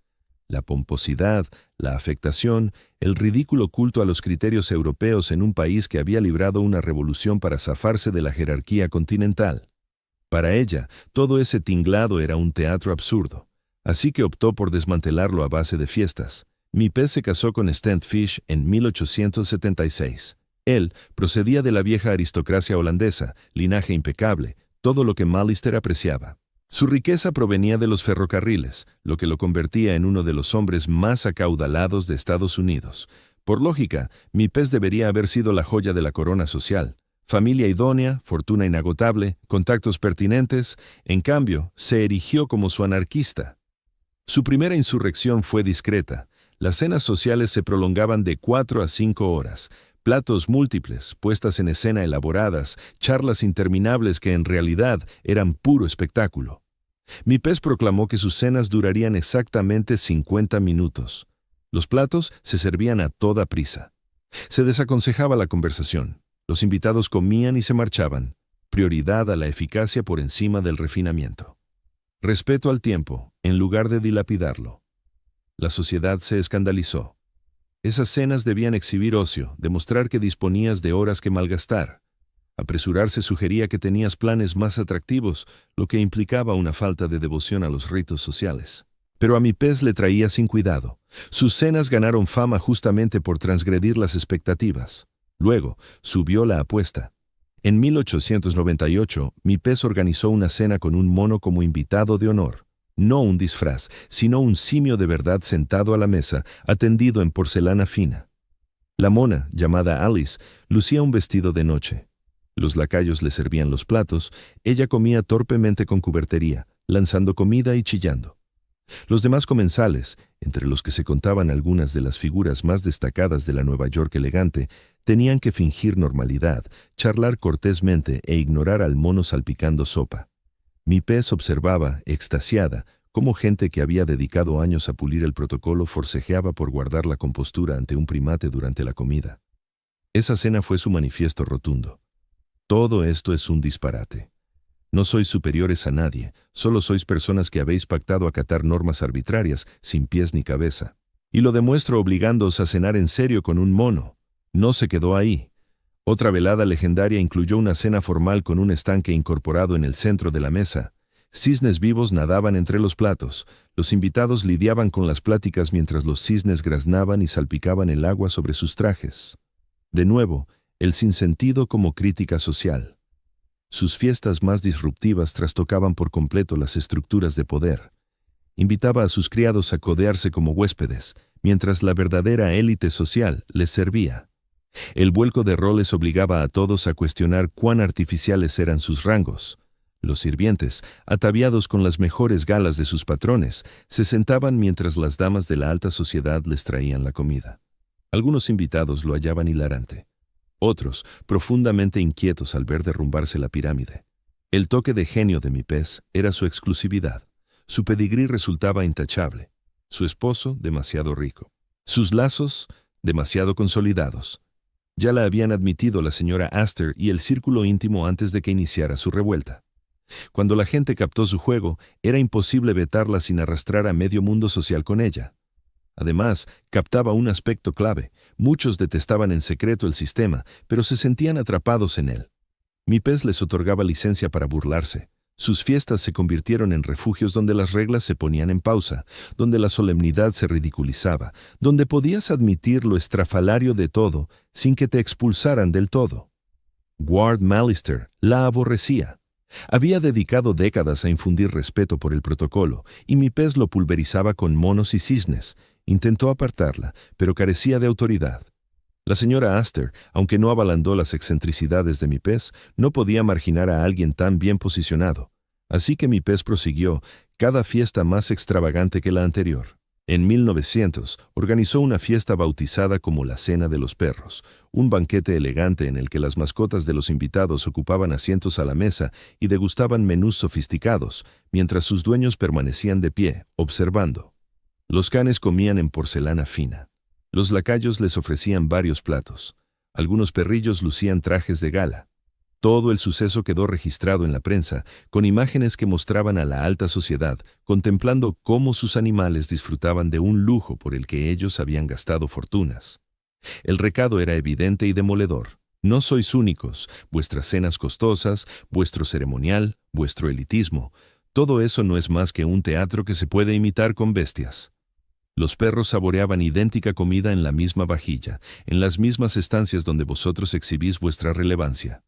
La pomposidad, la afectación, el ridículo culto a los criterios europeos en un país que había librado una revolución para zafarse de la jerarquía continental. Para ella, todo ese tinglado era un teatro absurdo, así que optó por desmantelarlo a base de fiestas. Mi pez se casó con Stent Fish en 1876. Él procedía de la vieja aristocracia holandesa, linaje impecable, todo lo que Mallister apreciaba. Su riqueza provenía de los ferrocarriles, lo que lo convertía en uno de los hombres más acaudalados de Estados Unidos. Por lógica, mi pez debería haber sido la joya de la corona social. Familia idónea, fortuna inagotable, contactos pertinentes. En cambio, se erigió como su anarquista. Su primera insurrección fue discreta. Las cenas sociales se prolongaban de 4 a 5 horas. Platos múltiples, puestas en escena elaboradas, charlas interminables que en realidad eran puro espectáculo. Mi pez proclamó que sus cenas durarían exactamente 50 minutos. Los platos se servían a toda prisa. Se desaconsejaba la conversación. Los invitados comían y se marchaban. Prioridad a la eficacia por encima del refinamiento. Respeto al tiempo, en lugar de dilapidarlo. La sociedad se escandalizó. Esas cenas debían exhibir ocio, demostrar que disponías de horas que malgastar. Apresurarse sugería que tenías planes más atractivos, lo que implicaba una falta de devoción a los ritos sociales. Pero a mi pez le traía sin cuidado. Sus cenas ganaron fama justamente por transgredir las expectativas. Luego, subió la apuesta. En 1898, mi pez organizó una cena con un mono como invitado de honor. No un disfraz, sino un simio de verdad sentado a la mesa, atendido en porcelana fina. La mona, llamada Alice, lucía un vestido de noche. Los lacayos le servían los platos, ella comía torpemente con cubertería, lanzando comida y chillando. Los demás comensales, entre los que se contaban algunas de las figuras más destacadas de la Nueva York elegante, tenían que fingir normalidad, charlar cortésmente e ignorar al mono salpicando sopa. Mi pez observaba, extasiada, cómo gente que había dedicado años a pulir el protocolo forcejeaba por guardar la compostura ante un primate durante la comida. Esa cena fue su manifiesto rotundo. Todo esto es un disparate. No sois superiores a nadie, solo sois personas que habéis pactado acatar normas arbitrarias, sin pies ni cabeza. Y lo demuestro obligándoos a cenar en serio con un mono. No se quedó ahí. Otra velada legendaria incluyó una cena formal con un estanque incorporado en el centro de la mesa. Cisnes vivos nadaban entre los platos. Los invitados lidiaban con las pláticas mientras los cisnes graznaban y salpicaban el agua sobre sus trajes. De nuevo, el sinsentido como crítica social. Sus fiestas más disruptivas trastocaban por completo las estructuras de poder. Invitaba a sus criados a codearse como huéspedes, mientras la verdadera élite social les servía. El vuelco de roles obligaba a todos a cuestionar cuán artificiales eran sus rangos. Los sirvientes, ataviados con las mejores galas de sus patrones, se sentaban mientras las damas de la alta sociedad les traían la comida. Algunos invitados lo hallaban hilarante. Otros, profundamente inquietos al ver derrumbarse la pirámide. El toque de genio de mi pez era su exclusividad. Su pedigrí resultaba intachable. Su esposo, demasiado rico. Sus lazos, demasiado consolidados. Ya la habían admitido la señora Astor y el círculo íntimo antes de que iniciara su revuelta. Cuando la gente captó su juego, era imposible vetarla sin arrastrar a medio mundo social con ella. Además, captaba un aspecto clave. Muchos detestaban en secreto el sistema, pero se sentían atrapados en él. Mi pez les otorgaba licencia para burlarse. Sus fiestas se convirtieron en refugios donde las reglas se ponían en pausa, donde la solemnidad se ridiculizaba, donde podías admitir lo estrafalario de todo sin que te expulsaran del todo. Ward Malister la aborrecía. Había dedicado décadas a infundir respeto por el protocolo, y mi pez lo pulverizaba con monos y cisnes. Intentó apartarla, pero carecía de autoridad. La señora Astor, aunque no abalandó las excentricidades de mi pez, no podía marginar a alguien tan bien posicionado. Así que mi pez prosiguió, cada fiesta más extravagante que la anterior. En 1900, organizó una fiesta bautizada como la Cena de los Perros, un banquete elegante en el que las mascotas de los invitados ocupaban asientos a la mesa y degustaban menús sofisticados, mientras sus dueños permanecían de pie, observando. Los canes comían en porcelana fina. Los lacayos les ofrecían varios platos. Algunos perrillos lucían trajes de gala. Todo el suceso quedó registrado en la prensa, con imágenes que mostraban a la alta sociedad, contemplando cómo sus animales disfrutaban de un lujo por el que ellos habían gastado fortunas. El recado era evidente y demoledor. No sois únicos, vuestras cenas costosas, vuestro ceremonial, vuestro elitismo, todo eso no es más que un teatro que se puede imitar con bestias. Los perros saboreaban idéntica comida en la misma vajilla, en las mismas estancias donde vosotros exhibís vuestra relevancia.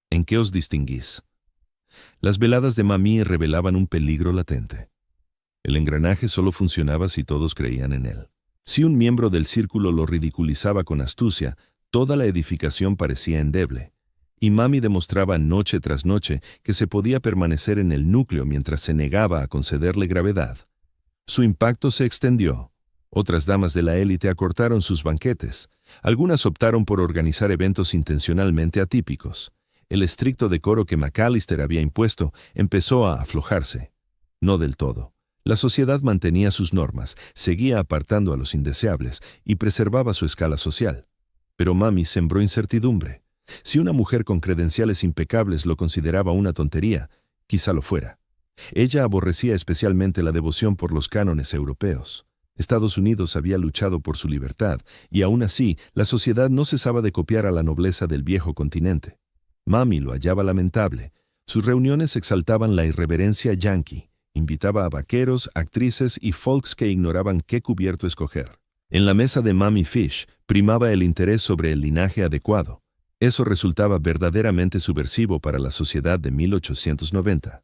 ¿En qué os distinguís? Las veladas de Mamie revelaban un peligro latente. El engranaje solo funcionaba si todos creían en él. Si un miembro del círculo lo ridiculizaba con astucia, toda la edificación parecía endeble. Y Mamie demostraba noche tras noche que se podía permanecer en el núcleo mientras se negaba a concederle gravedad. Su impacto se extendió. Otras damas de la élite acortaron sus banquetes. Algunas optaron por organizar eventos intencionalmente atípicos. El estricto decoro que McAllister había impuesto empezó a aflojarse. No del todo. La sociedad mantenía sus normas, seguía apartando a los indeseables y preservaba su escala social. Pero Mamie sembró incertidumbre. Si una mujer con credenciales impecables lo consideraba una tontería, quizá lo fuera. Ella aborrecía especialmente la devoción por los cánones europeos. Estados Unidos había luchado por su libertad, y aún así, la sociedad no cesaba de copiar a la nobleza del viejo continente. Mamie lo hallaba lamentable. Sus reuniones exaltaban la irreverencia yanqui, invitaba a vaqueros, actrices y folks que ignoraban qué cubierto escoger. En la mesa de Mamie Fish primaba el interés sobre el linaje adecuado. Eso resultaba verdaderamente subversivo para la sociedad de 1890.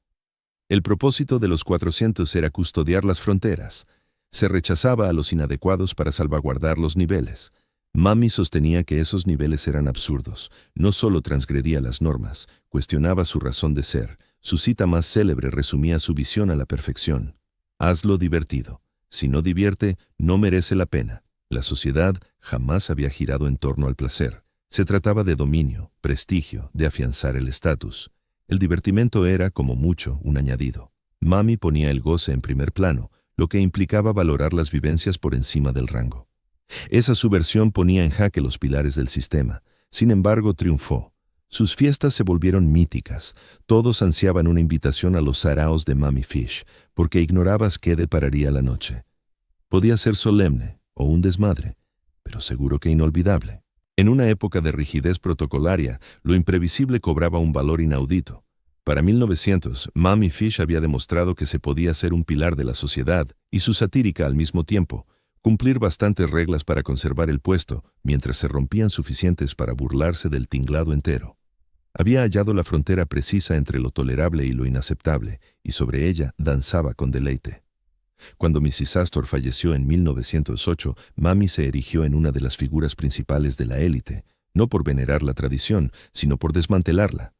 El propósito de los 400 era custodiar las fronteras. Se rechazaba a los inadecuados para salvaguardar los niveles. Mamie sostenía que esos niveles eran absurdos. No solo transgredía las normas, cuestionaba su razón de ser. Su cita más célebre resumía su visión a la perfección. Hazlo divertido. Si no divierte, no merece la pena. La sociedad jamás había girado en torno al placer. Se trataba de dominio, prestigio, de afianzar el estatus. El divertimento era, como mucho, un añadido. Mamie ponía el goce en primer plano, lo que implicaba valorar las vivencias por encima del rango. Esa subversión ponía en jaque los pilares del sistema. Sin embargo, triunfó. Sus fiestas se volvieron míticas. Todos ansiaban una invitación a los saraos de Mamie Fish, porque ignorabas qué depararía la noche. Podía ser solemne o un desmadre, pero seguro que inolvidable. En una época de rigidez protocolaria, lo imprevisible cobraba un valor inaudito. Para 1900, Mamie Fish había demostrado que se podía ser un pilar de la sociedad y su satírica al mismo tiempo, cumplir bastantes reglas para conservar el puesto, mientras se rompían suficientes para burlarse del tinglado entero. Había hallado la frontera precisa entre lo tolerable y lo inaceptable, y sobre ella danzaba con deleite. Cuando Mrs. Astor falleció en 1908, Mamie se erigió en una de las figuras principales de la élite, no por venerar la tradición, sino por desmantelarla.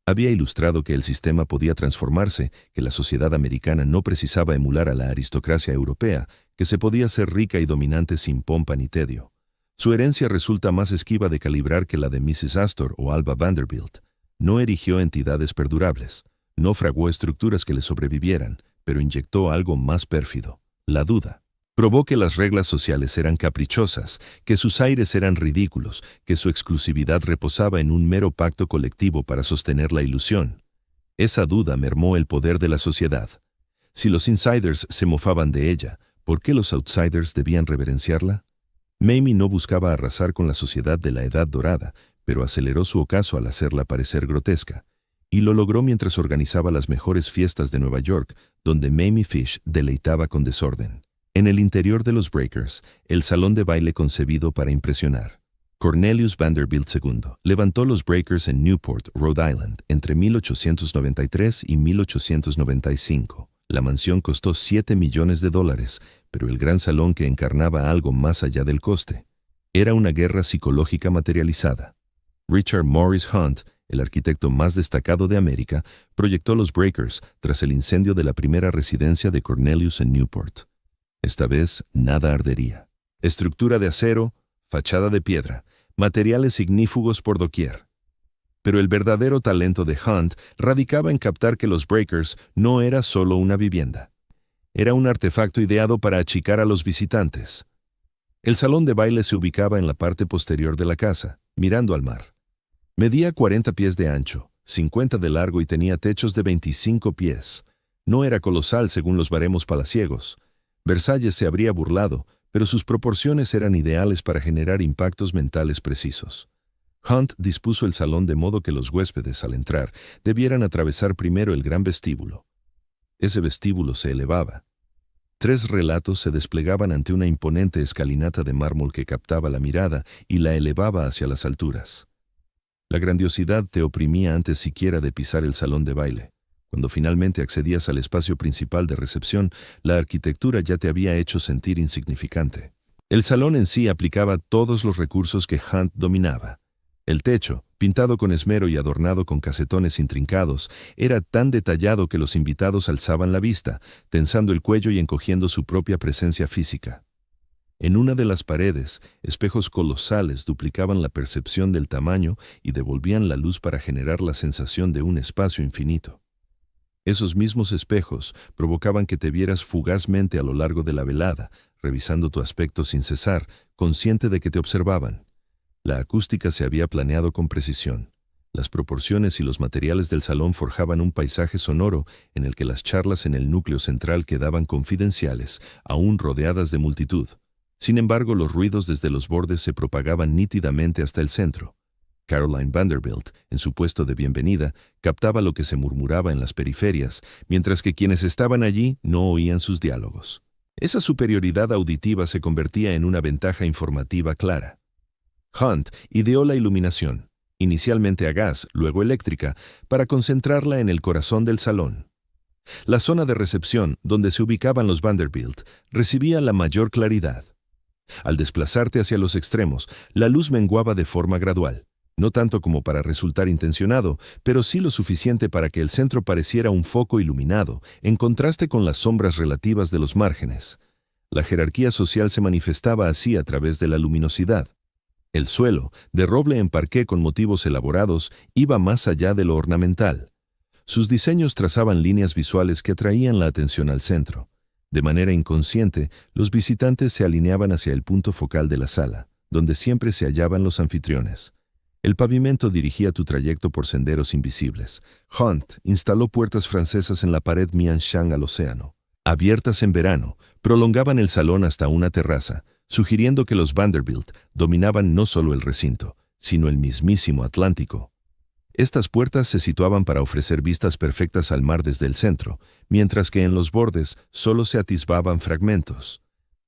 Había ilustrado que el sistema podía transformarse, que la sociedad americana no precisaba emular a la aristocracia europea, que se podía ser rica y dominante sin pompa ni tedio. Su herencia resulta más esquiva de calibrar que la de Mrs. Astor o Alva Vanderbilt. No erigió entidades perdurables, no fraguó estructuras que le sobrevivieran, pero inyectó algo más pérfido, la duda. Probó que las reglas sociales eran caprichosas, que sus aires eran ridículos, que su exclusividad reposaba en un mero pacto colectivo para sostener la ilusión. Esa duda mermó el poder de la sociedad. Si los insiders se mofaban de ella, ¿por qué los outsiders debían reverenciarla? Mamie no buscaba arrasar con la sociedad de la Edad Dorada, pero aceleró su ocaso al hacerla parecer grotesca. Y lo logró mientras organizaba las mejores fiestas de Nueva York, donde Mamie Fish deleitaba con desorden. En el interior de los Breakers, el salón de baile concebido para impresionar. Cornelius Vanderbilt II levantó los Breakers en Newport, Rhode Island, entre 1893 y 1895. La mansión costó $7 millones, pero el gran salón que encarnaba algo más allá del coste. Era una guerra psicológica materializada. Richard Morris Hunt, el arquitecto más destacado de América, proyectó los Breakers tras el incendio de la primera residencia de Cornelius en Newport. Esta vez, nada ardería. Estructura de acero, fachada de piedra, materiales ignífugos por doquier. Pero el verdadero talento de Hunt radicaba en captar que los Breakers no era solo una vivienda. Era un artefacto ideado para achicar a los visitantes. El salón de baile se ubicaba en la parte posterior de la casa, mirando al mar. Medía 40 pies de ancho, 50 de largo y tenía techos de 25 pies. No era colosal según los baremos palaciegos. Versalles se habría burlado, pero sus proporciones eran ideales para generar impactos mentales precisos. Hunt dispuso el salón de modo que los huéspedes, al entrar, debieran atravesar primero el gran vestíbulo. Ese vestíbulo se elevaba. 3 relatos se desplegaban ante una imponente escalinata de mármol que captaba la mirada y la elevaba hacia las alturas. La grandiosidad te oprimía antes siquiera de pisar el salón de baile. Cuando finalmente accedías al espacio principal de recepción, la arquitectura ya te había hecho sentir insignificante. El salón en sí aplicaba todos los recursos que Hunt dominaba. El techo, pintado con esmero y adornado con casetones intrincados, era tan detallado que los invitados alzaban la vista, tensando el cuello y encogiendo su propia presencia física. En una de las paredes, espejos colosales duplicaban la percepción del tamaño y devolvían la luz para generar la sensación de un espacio infinito. Esos mismos espejos provocaban que te vieras fugazmente a lo largo de la velada, revisando tu aspecto sin cesar, consciente de que te observaban. La acústica se había planeado con precisión. Las proporciones y los materiales del salón forjaban un paisaje sonoro en el que las charlas en el núcleo central quedaban confidenciales, aún rodeadas de multitud. Sin embargo, los ruidos desde los bordes se propagaban nítidamente hasta el centro. Caroline Vanderbilt, en su puesto de bienvenida, captaba lo que se murmuraba en las periferias, mientras que quienes estaban allí no oían sus diálogos. Esa superioridad auditiva se convertía en una ventaja informativa clara. Hunt ideó la iluminación, inicialmente a gas, luego eléctrica, para concentrarla en el corazón del salón. La zona de recepción, donde se ubicaban los Vanderbilt, recibía la mayor claridad. Al desplazarte hacia los extremos, la luz menguaba de forma gradual. No tanto como para resultar intencionado, pero sí lo suficiente para que el centro pareciera un foco iluminado, en contraste con las sombras relativas de los márgenes. La jerarquía social se manifestaba así a través de la luminosidad. El suelo, de roble en parqué con motivos elaborados, iba más allá de lo ornamental. Sus diseños trazaban líneas visuales que atraían la atención al centro. De manera inconsciente, los visitantes se alineaban hacia el punto focal de la sala, donde siempre se hallaban los anfitriones. El pavimento dirigía tu trayecto por senderos invisibles. Hunt instaló puertas francesas en la pared Mianshan al océano. Abiertas en verano, prolongaban el salón hasta una terraza, sugiriendo que los Vanderbilt dominaban no solo el recinto, sino el mismísimo Atlántico. Estas puertas se situaban para ofrecer vistas perfectas al mar desde el centro, mientras que en los bordes solo se atisbaban fragmentos.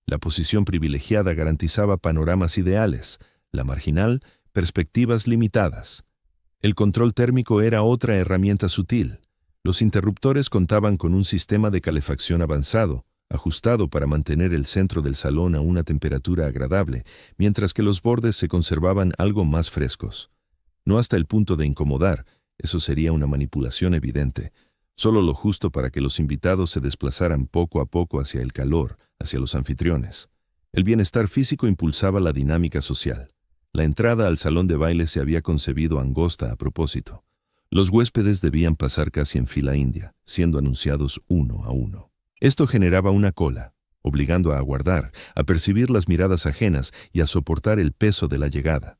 La posición privilegiada garantizaba panoramas ideales, la marginal, perspectivas limitadas. El control térmico era otra herramienta sutil. Los interruptores contaban con un sistema de calefacción avanzado, ajustado para mantener el centro del salón a una temperatura agradable, mientras que los bordes se conservaban algo más frescos. No hasta el punto de incomodar, eso sería una manipulación evidente, solo lo justo para que los invitados se desplazaran poco a poco hacia el calor, hacia los anfitriones. El bienestar físico impulsaba la dinámica social. La entrada al salón de baile se había concebido angosta a propósito. Los huéspedes debían pasar casi en fila india, siendo anunciados uno a uno. Esto generaba una cola, obligando a aguardar, a percibir las miradas ajenas y a soportar el peso de la llegada.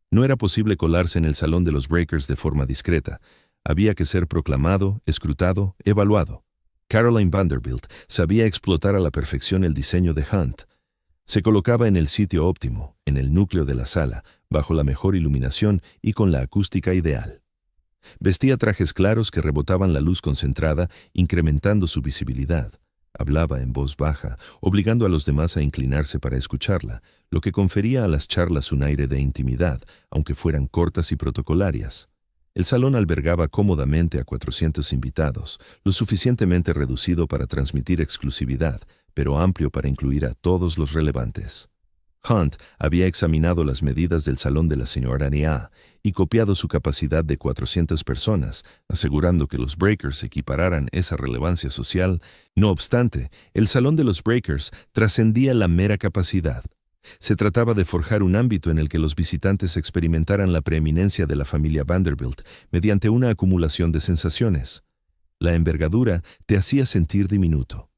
No era posible colarse en el salón de los Breakers de forma discreta. Había que ser proclamado, escrutado, evaluado. Caroline Vanderbilt sabía explotar a la perfección el diseño de Hunt. Se colocaba en el sitio óptimo, en el núcleo de la sala, bajo la mejor iluminación y con la acústica ideal. Vestía trajes claros que rebotaban la luz concentrada, incrementando su visibilidad. Hablaba en voz baja, obligando a los demás a inclinarse para escucharla, lo que confería a las charlas un aire de intimidad, aunque fueran cortas y protocolarias. El salón albergaba cómodamente a 400 invitados, lo suficientemente reducido para transmitir exclusividad, pero amplio para incluir a todos los relevantes. Hunt había examinado las medidas del salón de la señora Nia y copiado su capacidad de 400 personas, asegurando que los Breakers equipararan esa relevancia social. No obstante, el salón de los Breakers trascendía la mera capacidad. Se trataba de forjar un ámbito en el que los visitantes experimentaran la preeminencia de la familia Vanderbilt mediante una acumulación de sensaciones. La envergadura te hacía sentir diminuto.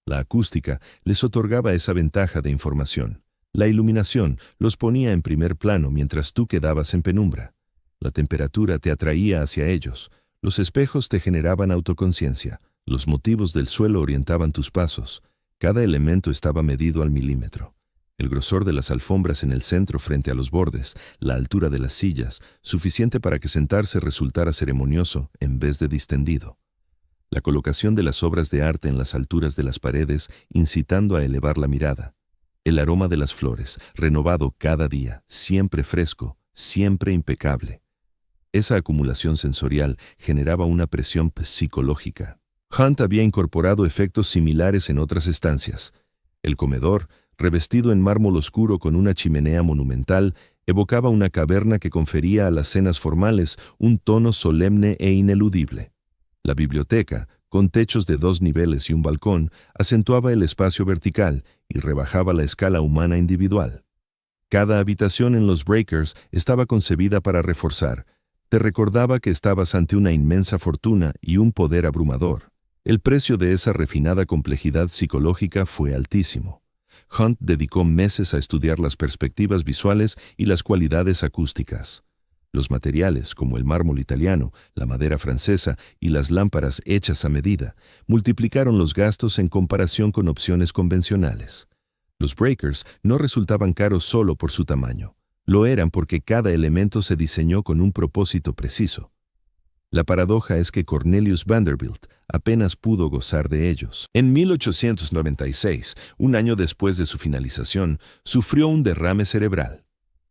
La acústica les otorgaba esa ventaja de información. La iluminación los ponía en primer plano mientras tú quedabas en penumbra. La temperatura te atraía hacia ellos. Los espejos te generaban autoconciencia. Los motivos del suelo orientaban tus pasos. Cada elemento estaba medido al milímetro. El grosor de las alfombras en el centro frente a los bordes, la altura de las sillas, suficiente para que sentarse resultara ceremonioso en vez de distendido. La colocación de las obras de arte en las alturas de las paredes, incitando a elevar la mirada. El aroma de las flores, renovado cada día, siempre fresco, siempre impecable. Esa acumulación sensorial generaba una presión psicológica. Hunt había incorporado efectos similares en otras estancias. El comedor, revestido en mármol oscuro con una chimenea monumental, evocaba una caverna que confería a las cenas formales un tono solemne e ineludible. La biblioteca, con techos de 2 niveles y un balcón, acentuaba el espacio vertical y rebajaba la escala humana individual. Cada habitación en los Breakers estaba concebida para reforzar. Te recordaba que estabas ante una inmensa fortuna y un poder abrumador. El precio de esa refinada complejidad psicológica fue altísimo. Hunt dedicó meses a estudiar las perspectivas visuales y las cualidades acústicas. Los materiales, como el mármol italiano, la madera francesa y las lámparas hechas a medida, multiplicaron los gastos en comparación con opciones convencionales. Los Breakers no resultaban caros solo por su tamaño. Lo eran porque cada elemento se diseñó con un propósito preciso. La paradoja es que Cornelius Vanderbilt apenas pudo gozar de ellos. En 1896, un año después de su finalización, sufrió un derrame cerebral.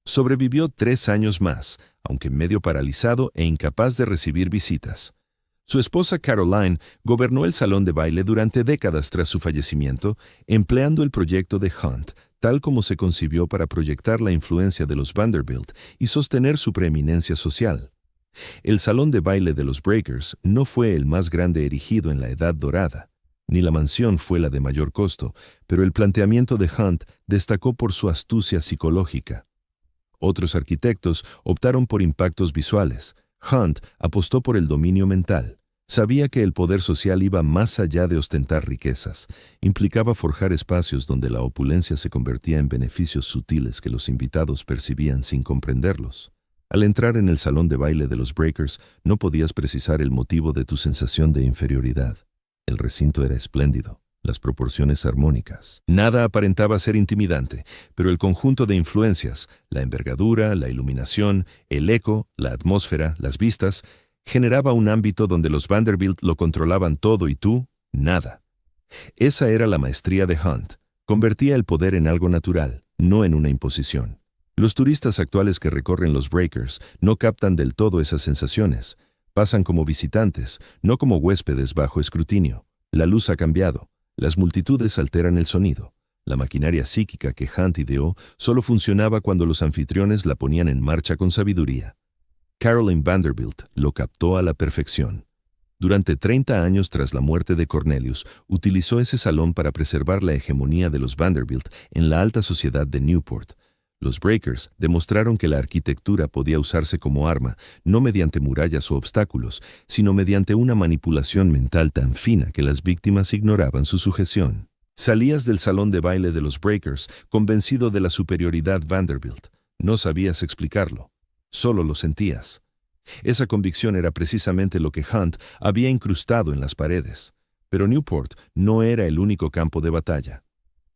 Sobrevivió 3 años más, aunque medio paralizado e incapaz de recibir visitas. Su esposa Caroline gobernó el salón de baile durante décadas tras su fallecimiento, empleando el proyecto de Hunt, tal como se concibió para proyectar la influencia de los Vanderbilt y sostener su preeminencia social. El salón de baile de los Breakers no fue el más grande erigido en la Edad Dorada, ni la mansión fue la de mayor costo, pero el planteamiento de Hunt destacó por su astucia psicológica. Otros arquitectos optaron por impactos visuales. Hunt apostó por el dominio mental. Sabía que el poder social iba más allá de ostentar riquezas. Implicaba forjar espacios donde la opulencia se convertía en beneficios sutiles que los invitados percibían sin comprenderlos. Al entrar en el salón de baile de los Breakers, no podías precisar el motivo de tu sensación de inferioridad. El recinto era espléndido. Las proporciones armónicas. Nada aparentaba ser intimidante, pero el conjunto de influencias, la envergadura, la iluminación, el eco, la atmósfera, las vistas, generaba un ámbito donde los Vanderbilt lo controlaban todo y tú, nada. Esa era la maestría de Hunt. Convertía el poder en algo natural, no en una imposición. Los turistas actuales que recorren los Breakers no captan del todo esas sensaciones. Pasan como visitantes, no como huéspedes bajo escrutinio. La luz ha cambiado. Las multitudes alteran el sonido. La maquinaria psíquica que Hunt ideó solo funcionaba cuando los anfitriones la ponían en marcha con sabiduría. Caroline Vanderbilt lo captó a la perfección. Durante 30 años tras la muerte de Cornelius, utilizó ese salón para preservar la hegemonía de los Vanderbilt en la alta sociedad de Newport. Los Breakers demostraron que la arquitectura podía usarse como arma, no mediante murallas o obstáculos, sino mediante una manipulación mental tan fina que las víctimas ignoraban su sujeción. Salías del salón de baile de los Breakers convencido de la superioridad Vanderbilt. No sabías explicarlo, solo lo sentías. Esa convicción era precisamente lo que Hunt había incrustado en las paredes. Pero Newport no era el único campo de batalla.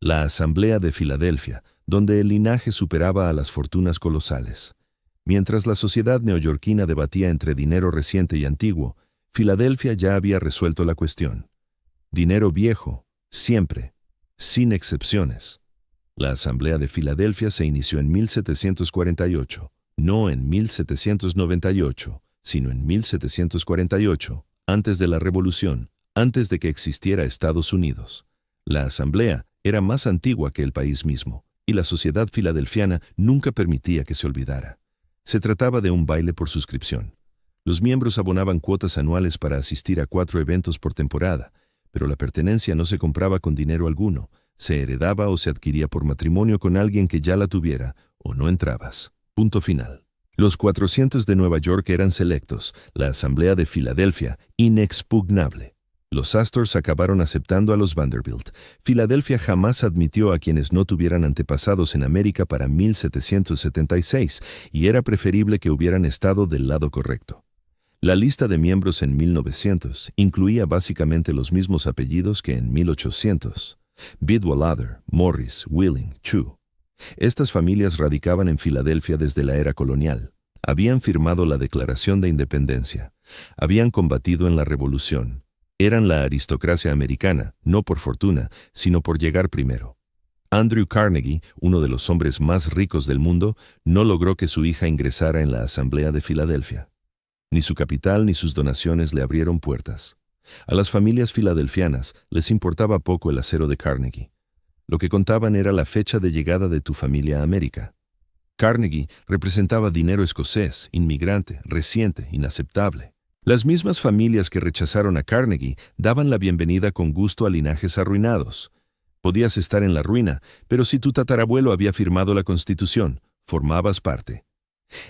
La Asamblea de Filadelfia, donde el linaje superaba a las fortunas colosales. Mientras la sociedad neoyorquina debatía entre dinero reciente y antiguo, Filadelfia ya había resuelto la cuestión. Dinero viejo, siempre, sin excepciones. La Asamblea de Filadelfia se inició en 1748, no en 1798, sino en 1748, antes de la Revolución, antes de que existiera Estados Unidos. La Asamblea era más antigua que el país mismo, y la sociedad filadelfiana nunca permitía que se olvidara. Se trataba de un baile por suscripción. Los miembros abonaban cuotas anuales para asistir a 4 eventos por temporada, pero la pertenencia no se compraba con dinero alguno, se heredaba o se adquiría por matrimonio con alguien que ya la tuviera, o no entrabas. Punto final. Los 400 de Nueva York eran selectos, la Asamblea de Filadelfia, inexpugnable. Los Astors acabaron aceptando a los Vanderbilt. Filadelfia jamás admitió a quienes no tuvieran antepasados en América para 1776, y era preferible que hubieran estado del lado correcto. La lista de miembros en 1900 incluía básicamente los mismos apellidos que en 1800. Bidwalader, Morris, Wheeling, Chu. Estas familias radicaban en Filadelfia desde la era colonial. Habían firmado la Declaración de Independencia. Habían combatido en la Revolución. Eran la aristocracia americana, no por fortuna, sino por llegar primero. Andrew Carnegie, uno de los hombres más ricos del mundo, no logró que su hija ingresara en la Asamblea de Filadelfia. Ni su capital ni sus donaciones le abrieron puertas. A las familias filadelfianas les importaba poco el acero de Carnegie. Lo que contaban era la fecha de llegada de tu familia a América. Carnegie representaba dinero escocés, inmigrante, reciente, inaceptable. Las mismas familias que rechazaron a Carnegie daban la bienvenida con gusto a linajes arruinados. Podías estar en la ruina, pero si tu tatarabuelo había firmado la Constitución, formabas parte.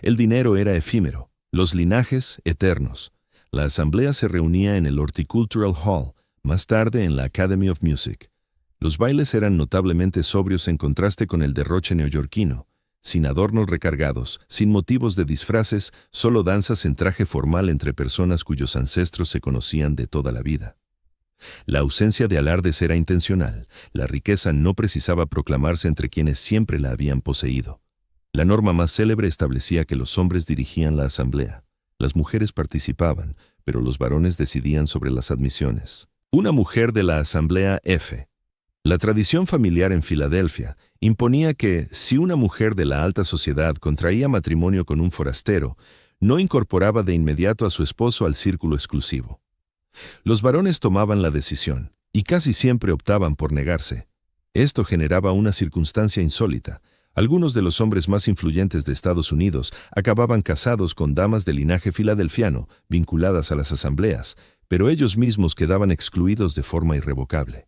El dinero era efímero, los linajes eternos. La asamblea se reunía en el Horticultural Hall, más tarde en la Academy of Music. Los bailes eran notablemente sobrios en contraste con el derroche neoyorquino. Sin adornos recargados, sin motivos de disfraces, solo danzas en traje formal entre personas cuyos ancestros se conocían de toda la vida. La ausencia de alardes era intencional. La riqueza no precisaba proclamarse entre quienes siempre la habían poseído. La norma más célebre establecía que los hombres dirigían la asamblea. Las mujeres participaban, pero los varones decidían sobre las admisiones. Una mujer de la asamblea F. La tradición familiar en Filadelfia imponía que, si una mujer de la alta sociedad contraía matrimonio con un forastero, no incorporaba de inmediato a su esposo al círculo exclusivo. Los varones tomaban la decisión, y casi siempre optaban por negarse. Esto generaba una circunstancia insólita. Algunos de los hombres más influyentes de Estados Unidos acababan casados con damas de linaje filadelfiano, vinculadas a las asambleas, pero ellos mismos quedaban excluidos de forma irrevocable.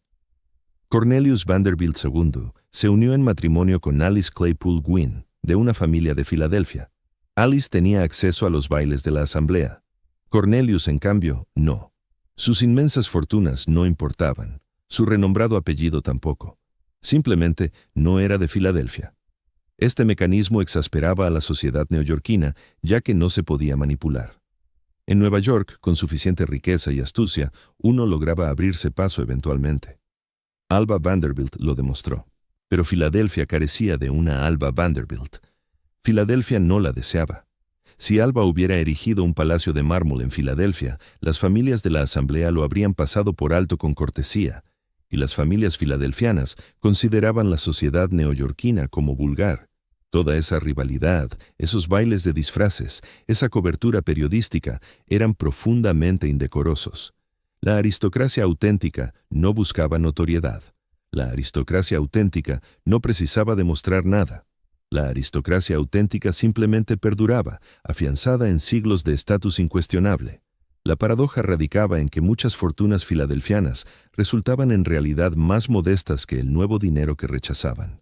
Cornelius Vanderbilt II se unió en matrimonio con Alice Claypool Gwynn, de una familia de Filadelfia. Alice tenía acceso a los bailes de la asamblea. Cornelius, en cambio, no. Sus inmensas fortunas no importaban, su renombrado apellido tampoco. Simplemente no era de Filadelfia. Este mecanismo exasperaba a la sociedad neoyorquina, ya que no se podía manipular. En Nueva York, con suficiente riqueza y astucia, uno lograba abrirse paso eventualmente. Alva Vanderbilt lo demostró. Pero Filadelfia carecía de una Alva Vanderbilt. Filadelfia no la deseaba. Si Alva hubiera erigido un palacio de mármol en Filadelfia, las familias de la asamblea lo habrían pasado por alto con cortesía, y las familias filadelfianas consideraban la sociedad neoyorquina como vulgar. Toda esa rivalidad, esos bailes de disfraces, esa cobertura periodística eran profundamente indecorosos. La aristocracia auténtica no buscaba notoriedad. La aristocracia auténtica no precisaba demostrar nada. La aristocracia auténtica simplemente perduraba, afianzada en siglos de estatus incuestionable. La paradoja radicaba en que muchas fortunas filadelfianas resultaban en realidad más modestas que el nuevo dinero que rechazaban.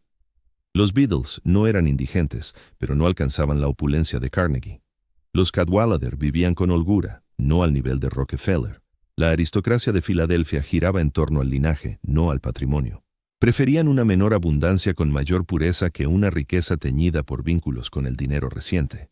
Los Beatles no eran indigentes, pero no alcanzaban la opulencia de Carnegie. Los Cadwalader vivían con holgura, no al nivel de Rockefeller. La aristocracia de Filadelfia giraba en torno al linaje, no al patrimonio. Preferían una menor abundancia con mayor pureza que una riqueza teñida por vínculos con el dinero reciente.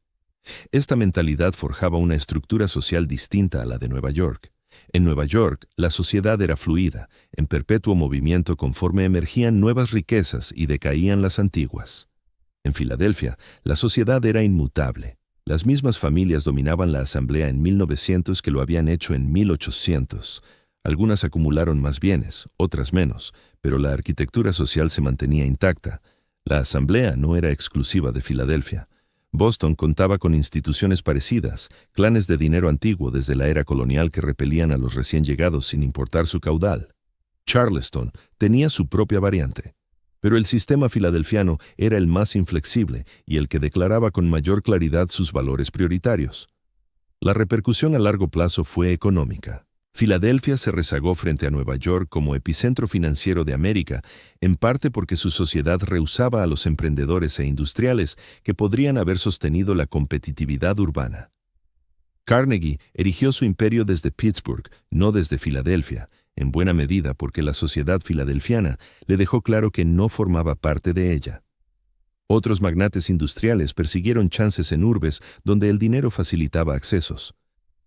Esta mentalidad forjaba una estructura social distinta a la de Nueva York. En Nueva York, la sociedad era fluida, en perpetuo movimiento conforme emergían nuevas riquezas y decaían las antiguas. En Filadelfia, la sociedad era inmutable. Las mismas familias dominaban la asamblea en 1900 que lo habían hecho en 1800. Algunas acumularon más bienes, otras menos, pero la arquitectura social se mantenía intacta. La asamblea no era exclusiva de Filadelfia. Boston contaba con instituciones parecidas, clanes de dinero antiguo desde la era colonial que repelían a los recién llegados sin importar su caudal. Charleston tenía su propia variante, pero el sistema filadelfiano era el más inflexible y el que declaraba con mayor claridad sus valores prioritarios. La repercusión a largo plazo fue económica. Filadelfia se rezagó frente a Nueva York como epicentro financiero de América, en parte porque su sociedad rehusaba a los emprendedores e industriales que podrían haber sostenido la competitividad urbana. Carnegie erigió su imperio desde Pittsburgh, no desde Filadelfia, en buena medida porque la sociedad filadelfiana le dejó claro que no formaba parte de ella. Otros magnates industriales persiguieron chances en urbes donde el dinero facilitaba accesos.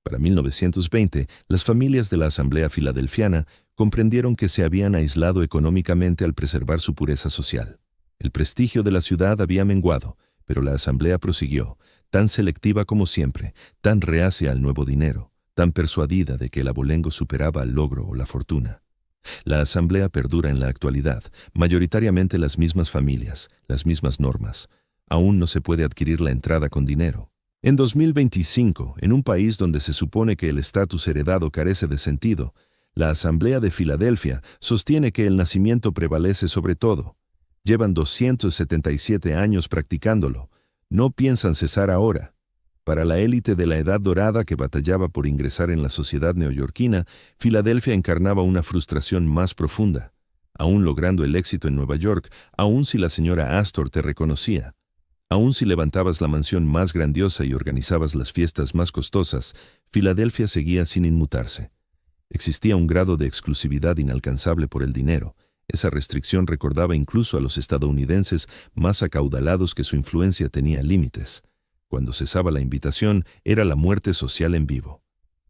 Para 1920, las familias de la Asamblea Filadelfiana comprendieron que se habían aislado económicamente al preservar su pureza social. El prestigio de la ciudad había menguado, pero la Asamblea prosiguió, tan selectiva como siempre, tan reacia al nuevo dinero, tan persuadida de que el abolengo superaba al logro o la fortuna. La Asamblea perdura en la actualidad, mayoritariamente las mismas familias, las mismas normas. Aún no se puede adquirir la entrada con dinero. En 2025, en un país donde se supone que el estatus heredado carece de sentido, la Asamblea de Filadelfia sostiene que el nacimiento prevalece sobre todo. Llevan 277 años practicándolo. No piensan cesar ahora. Para la élite de la Edad Dorada que batallaba por ingresar en la sociedad neoyorquina, Filadelfia encarnaba una frustración más profunda. Aún logrando el éxito en Nueva York, aún si la señora Astor te reconocía, aún si levantabas la mansión más grandiosa y organizabas las fiestas más costosas, Filadelfia seguía sin inmutarse. Existía un grado de exclusividad inalcanzable por el dinero. Esa restricción recordaba incluso a los estadounidenses más acaudalados que su influencia tenía límites. Cuando cesaba la invitación, era la muerte social en vivo.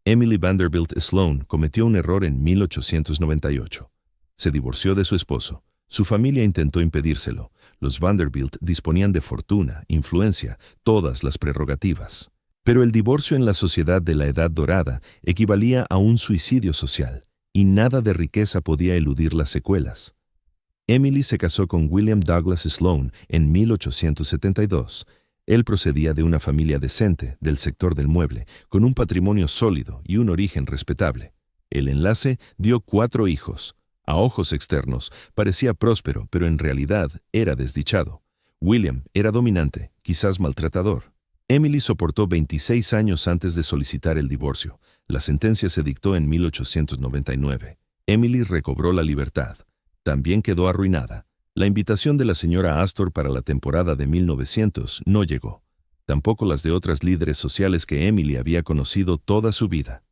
Emily Vanderbilt Sloan cometió un error en 1898. Se divorció de su esposo. Su familia intentó impedírselo. Los Vanderbilt disponían de fortuna, influencia, todas las prerrogativas. Pero el divorcio en la sociedad de la Edad Dorada equivalía a un suicidio social, y nada de riqueza podía eludir las secuelas. Emily se casó con William Douglas Sloan en 1872. Él procedía de una familia decente, del sector del mueble, con un patrimonio sólido y un origen respetable. El enlace dio 4 hijos. A ojos externos, parecía próspero, pero en realidad era desdichado. William era dominante, quizás maltratador. Emily soportó 26 años antes de solicitar el divorcio. La sentencia se dictó en 1899. Emily recobró la libertad. También quedó arruinada. La invitación de la señora Astor para la temporada de 1900 no llegó. Tampoco las de otras líderes sociales que Emily había conocido toda su vida.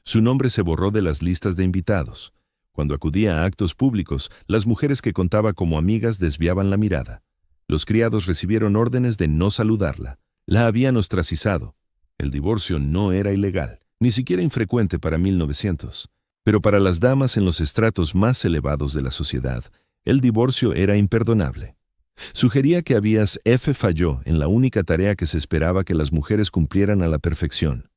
Su nombre se borró de las listas de invitados. Cuando acudía a actos públicos, las mujeres que contaba como amigas desviaban la mirada. Los criados recibieron órdenes de no saludarla. La habían ostracizado. El divorcio no era ilegal, ni siquiera infrecuente para 1900. Pero para las damas en los estratos más elevados de la sociedad, el divorcio era imperdonable. Sugería que Abías F. falló en la única tarea que se esperaba que las mujeres cumplieran a la perfección: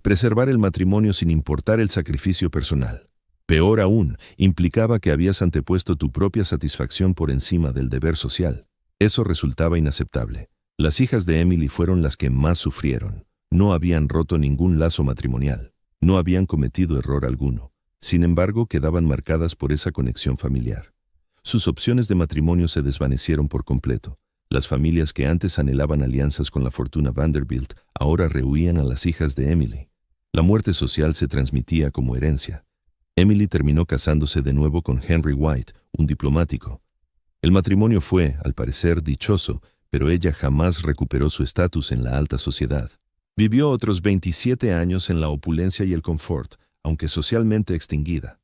preservar el matrimonio sin importar el sacrificio personal. Peor aún, implicaba que habías antepuesto tu propia satisfacción por encima del deber social. Eso resultaba inaceptable. Las hijas de Emily fueron las que más sufrieron. No habían roto ningún lazo matrimonial. No habían cometido error alguno. Sin embargo, quedaban marcadas por esa conexión familiar. Sus opciones de matrimonio se desvanecieron por completo. Las familias que antes anhelaban alianzas con la fortuna Vanderbilt ahora rehuían a las hijas de Emily. La muerte social se transmitía como herencia. Emily terminó casándose de nuevo con Henry White, un diplomático. El matrimonio fue, al parecer, dichoso, pero ella jamás recuperó su estatus en la alta sociedad. Vivió otros 27 años en la opulencia y el confort, aunque socialmente extinguida.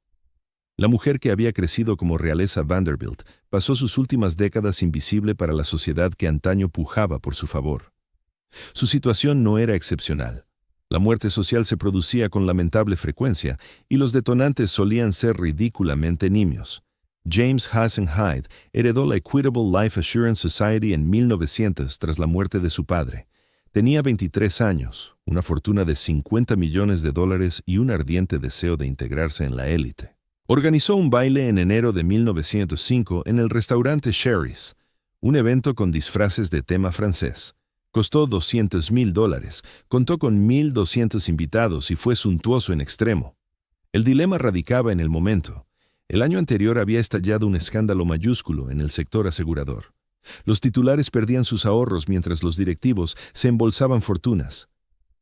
La mujer que había crecido como realeza Vanderbilt pasó sus últimas décadas invisible para la sociedad que antaño pujaba por su favor. Su situación no era excepcional. La muerte social se producía con lamentable frecuencia y los detonantes solían ser ridículamente nimios. James Hazen Hyde heredó la Equitable Life Assurance Society en 1900 tras la muerte de su padre. Tenía 23 años, una fortuna de $50 millones y un ardiente deseo de integrarse en la élite. Organizó un baile en enero de 1905 en el restaurante Sherry's, un evento con disfraces de tema francés. Costó $200,000, contó con 1,200 invitados y fue suntuoso en extremo. El dilema radicaba en el momento. El año anterior había estallado un escándalo mayúsculo en el sector asegurador. Los titulares perdían sus ahorros mientras los directivos se embolsaban fortunas.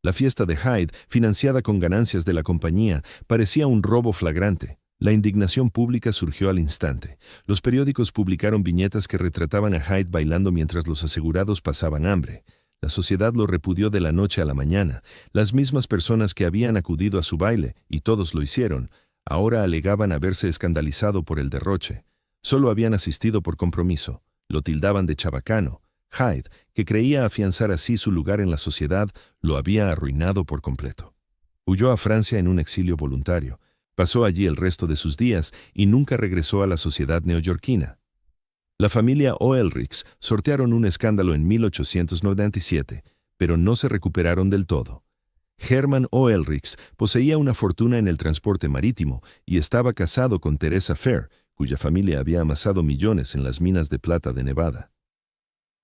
La fiesta de Hyde, financiada con ganancias de la compañía, parecía un robo flagrante. La indignación pública surgió al instante. Los periódicos publicaron viñetas que retrataban a Hyde bailando mientras los asegurados pasaban hambre. La sociedad lo repudió de la noche a la mañana. Las mismas personas que habían acudido a su baile, y todos lo hicieron, ahora alegaban haberse escandalizado por el derroche. Solo habían asistido por compromiso. Lo tildaban de chabacano. Hyde, que creía afianzar así su lugar en la sociedad, lo había arruinado por completo. Huyó a Francia en un exilio voluntario. Pasó allí el resto de sus días y nunca regresó a la sociedad neoyorquina. La familia Oelrichs sortearon un escándalo en 1897, pero no se recuperaron del todo. Hermann Oelrichs poseía una fortuna en el transporte marítimo y estaba casado con Teresa Fair, cuya familia había amasado millones en las minas de plata de Nevada.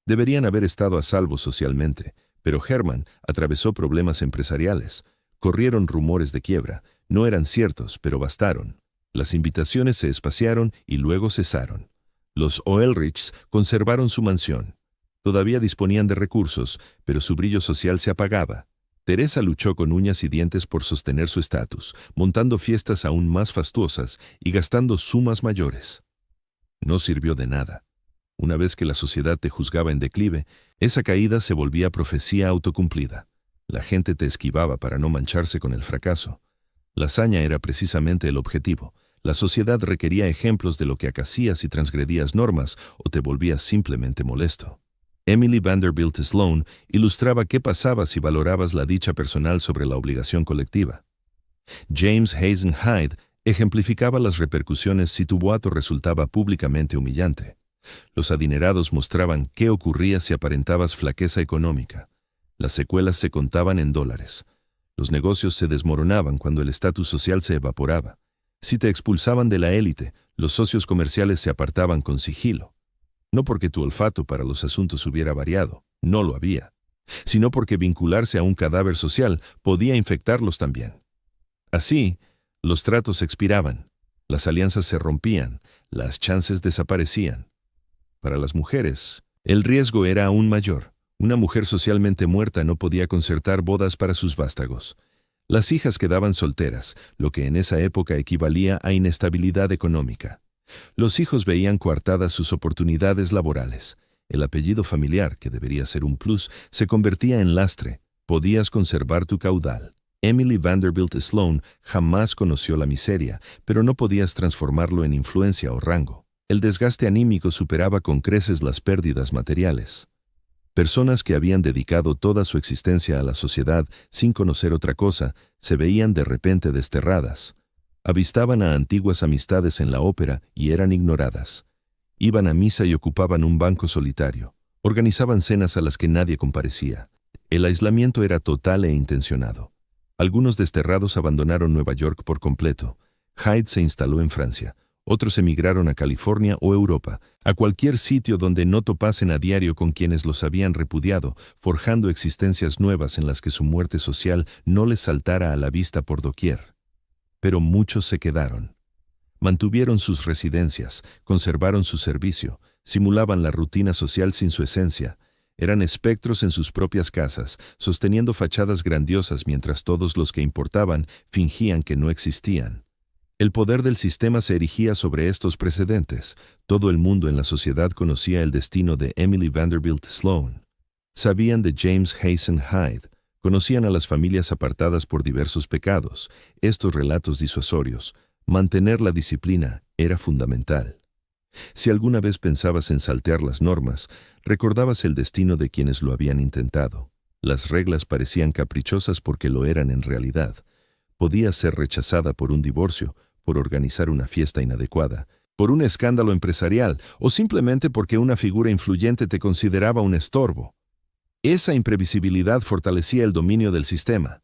Deberían haber estado a salvo socialmente, pero Hermann atravesó problemas empresariales. Corrieron rumores de quiebra, no eran ciertos, pero bastaron. Las invitaciones se espaciaron y luego cesaron. Los Oelrichs conservaron su mansión. Todavía disponían de recursos, pero su brillo social se apagaba. Teresa luchó con uñas y dientes por sostener su estatus, montando fiestas aún más fastuosas y gastando sumas mayores. No sirvió de nada. Una vez que la sociedad te juzgaba en declive, esa caída se volvía profecía autocumplida. La gente te esquivaba para no mancharse con el fracaso. La hazaña era precisamente el objetivo. La sociedad requería ejemplos de lo que hacías si transgredías normas o te volvías simplemente molesto. Emily Vanderbilt Sloane ilustraba qué pasaba si valorabas la dicha personal sobre la obligación colectiva. James Hazen Hyde ejemplificaba las repercusiones si tu boato resultaba públicamente humillante. Los adinerados mostraban qué ocurría si aparentabas flaqueza económica. Las secuelas se contaban en dólares. Los negocios se desmoronaban cuando el estatus social se evaporaba. Si te expulsaban de la élite, los socios comerciales se apartaban con sigilo. No porque tu olfato para los asuntos hubiera variado, no lo había, sino porque vincularse a un cadáver social podía infectarlos también. Así, los tratos expiraban, las alianzas se rompían, las chances desaparecían. Para las mujeres, el riesgo era aún mayor. Una mujer socialmente muerta no podía concertar bodas para sus vástagos. Las hijas quedaban solteras, lo que en esa época equivalía a inestabilidad económica. Los hijos veían coartadas sus oportunidades laborales. El apellido familiar, que debería ser un plus, se convertía en lastre. Podías conservar tu caudal. Emily Vanderbilt Sloane jamás conoció la miseria, pero no podías transformarlo en influencia o rango. El desgaste anímico superaba con creces las pérdidas materiales. Personas que habían dedicado toda su existencia a la sociedad sin conocer otra cosa, se veían de repente desterradas. Avistaban a antiguas amistades en la ópera y eran ignoradas. Iban a misa y ocupaban un banco solitario. Organizaban cenas a las que nadie comparecía. El aislamiento era total e intencionado. Algunos desterrados abandonaron Nueva York por completo. Hyde se instaló en Francia. Otros emigraron a California o Europa, a cualquier sitio donde no topasen a diario con quienes los habían repudiado, forjando existencias nuevas en las que su muerte social no les saltara a la vista por doquier. Pero muchos se quedaron. Mantuvieron sus residencias, conservaron su servicio, simulaban la rutina social sin su esencia. Eran espectros en sus propias casas, sosteniendo fachadas grandiosas mientras todos los que importaban fingían que no existían. El poder del sistema se erigía sobre estos precedentes. Todo el mundo en la sociedad conocía el destino de Emily Vanderbilt Sloane. Sabían de James Hazen Hyde. Conocían a las familias apartadas por diversos pecados. Estos relatos disuasorios. Mantener la disciplina era fundamental. Si alguna vez pensabas en saltear las normas, recordabas el destino de quienes lo habían intentado. Las reglas parecían caprichosas porque lo eran en realidad. Podías ser rechazada por un divorcio, por organizar una fiesta inadecuada, por un escándalo empresarial o simplemente porque una figura influyente te consideraba un estorbo. Esa imprevisibilidad fortalecía el dominio del sistema.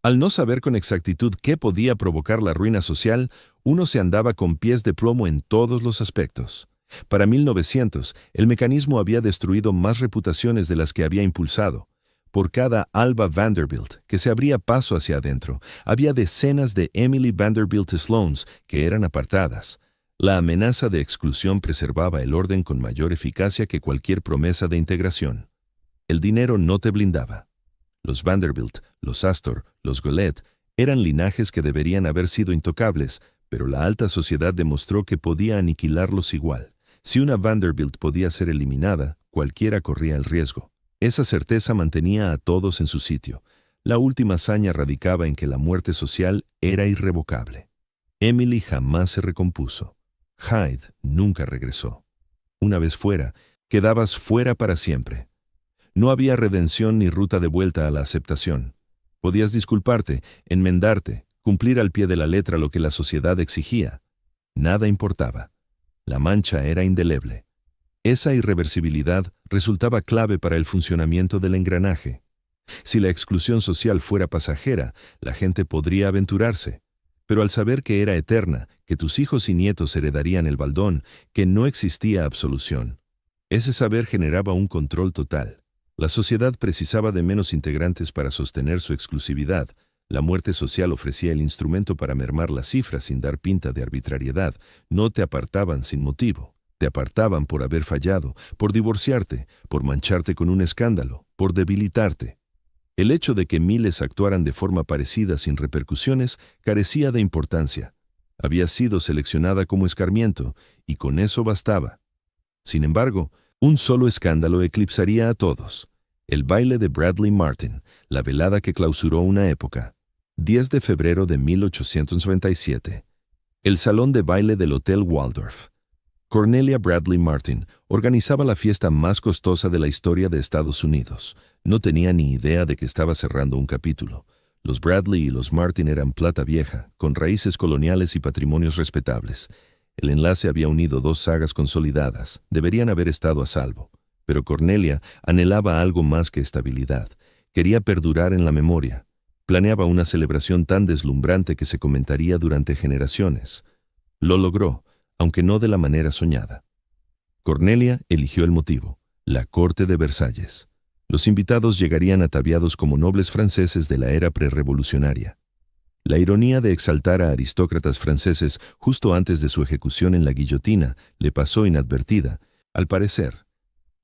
Al no saber con exactitud qué podía provocar la ruina social, uno se andaba con pies de plomo en todos los aspectos. Para 1900, el mecanismo había destruido más reputaciones de las que había impulsado. Por cada Alva Vanderbilt que se abría paso hacia adentro, había decenas de Emily Vanderbilt Sloanes que eran apartadas. La amenaza de exclusión preservaba el orden con mayor eficacia que cualquier promesa de integración. El dinero no te blindaba. Los Vanderbilt, los Astor, los Golet eran linajes que deberían haber sido intocables, pero la alta sociedad demostró que podía aniquilarlos igual. Si una Vanderbilt podía ser eliminada, cualquiera corría el riesgo. Esa certeza mantenía a todos en su sitio. La última hazaña radicaba en que la muerte social era irrevocable. Emily jamás se recompuso. Hyde nunca regresó. Una vez fuera, quedabas fuera para siempre. No había redención ni ruta de vuelta a la aceptación. Podías disculparte, enmendarte, cumplir al pie de la letra lo que la sociedad exigía. Nada importaba. La mancha era indeleble. Esa irreversibilidad resultaba clave para el funcionamiento del engranaje. Si la exclusión social fuera pasajera, la gente podría aventurarse. Pero al saber que era eterna, que tus hijos y nietos heredarían el baldón, que no existía absolución, ese saber generaba un control total. La sociedad precisaba de menos integrantes para sostener su exclusividad. La muerte social ofrecía el instrumento para mermar las cifras sin dar pinta de arbitrariedad. No te apartaban sin motivo. Te apartaban por haber fallado, por divorciarte, por mancharte con un escándalo, por debilitarte. El hecho de que miles actuaran de forma parecida sin repercusiones carecía de importancia. Había sido seleccionada como escarmiento, y con eso bastaba. Sin embargo, un solo escándalo eclipsaría a todos. El baile de Bradley Martin, la velada que clausuró una época. 10 de febrero de 1897. El salón de baile del Hotel Waldorf. Cornelia Bradley Martin organizaba la fiesta más costosa de la historia de Estados Unidos. No tenía ni idea de que estaba cerrando un capítulo. Los Bradley y los Martin eran plata vieja, con raíces coloniales y patrimonios respetables. El enlace había unido dos sagas consolidadas. Deberían haber estado a salvo. Pero Cornelia anhelaba algo más que estabilidad. Quería perdurar en la memoria. Planeaba una celebración tan deslumbrante que se comentaría durante generaciones. Lo logró, aunque no de la manera soñada. Cornelia eligió el motivo: la corte de Versalles. Los invitados llegarían ataviados como nobles franceses de la era prerrevolucionaria. La ironía de exaltar a aristócratas franceses justo antes de su ejecución en la guillotina le pasó inadvertida. Al parecer,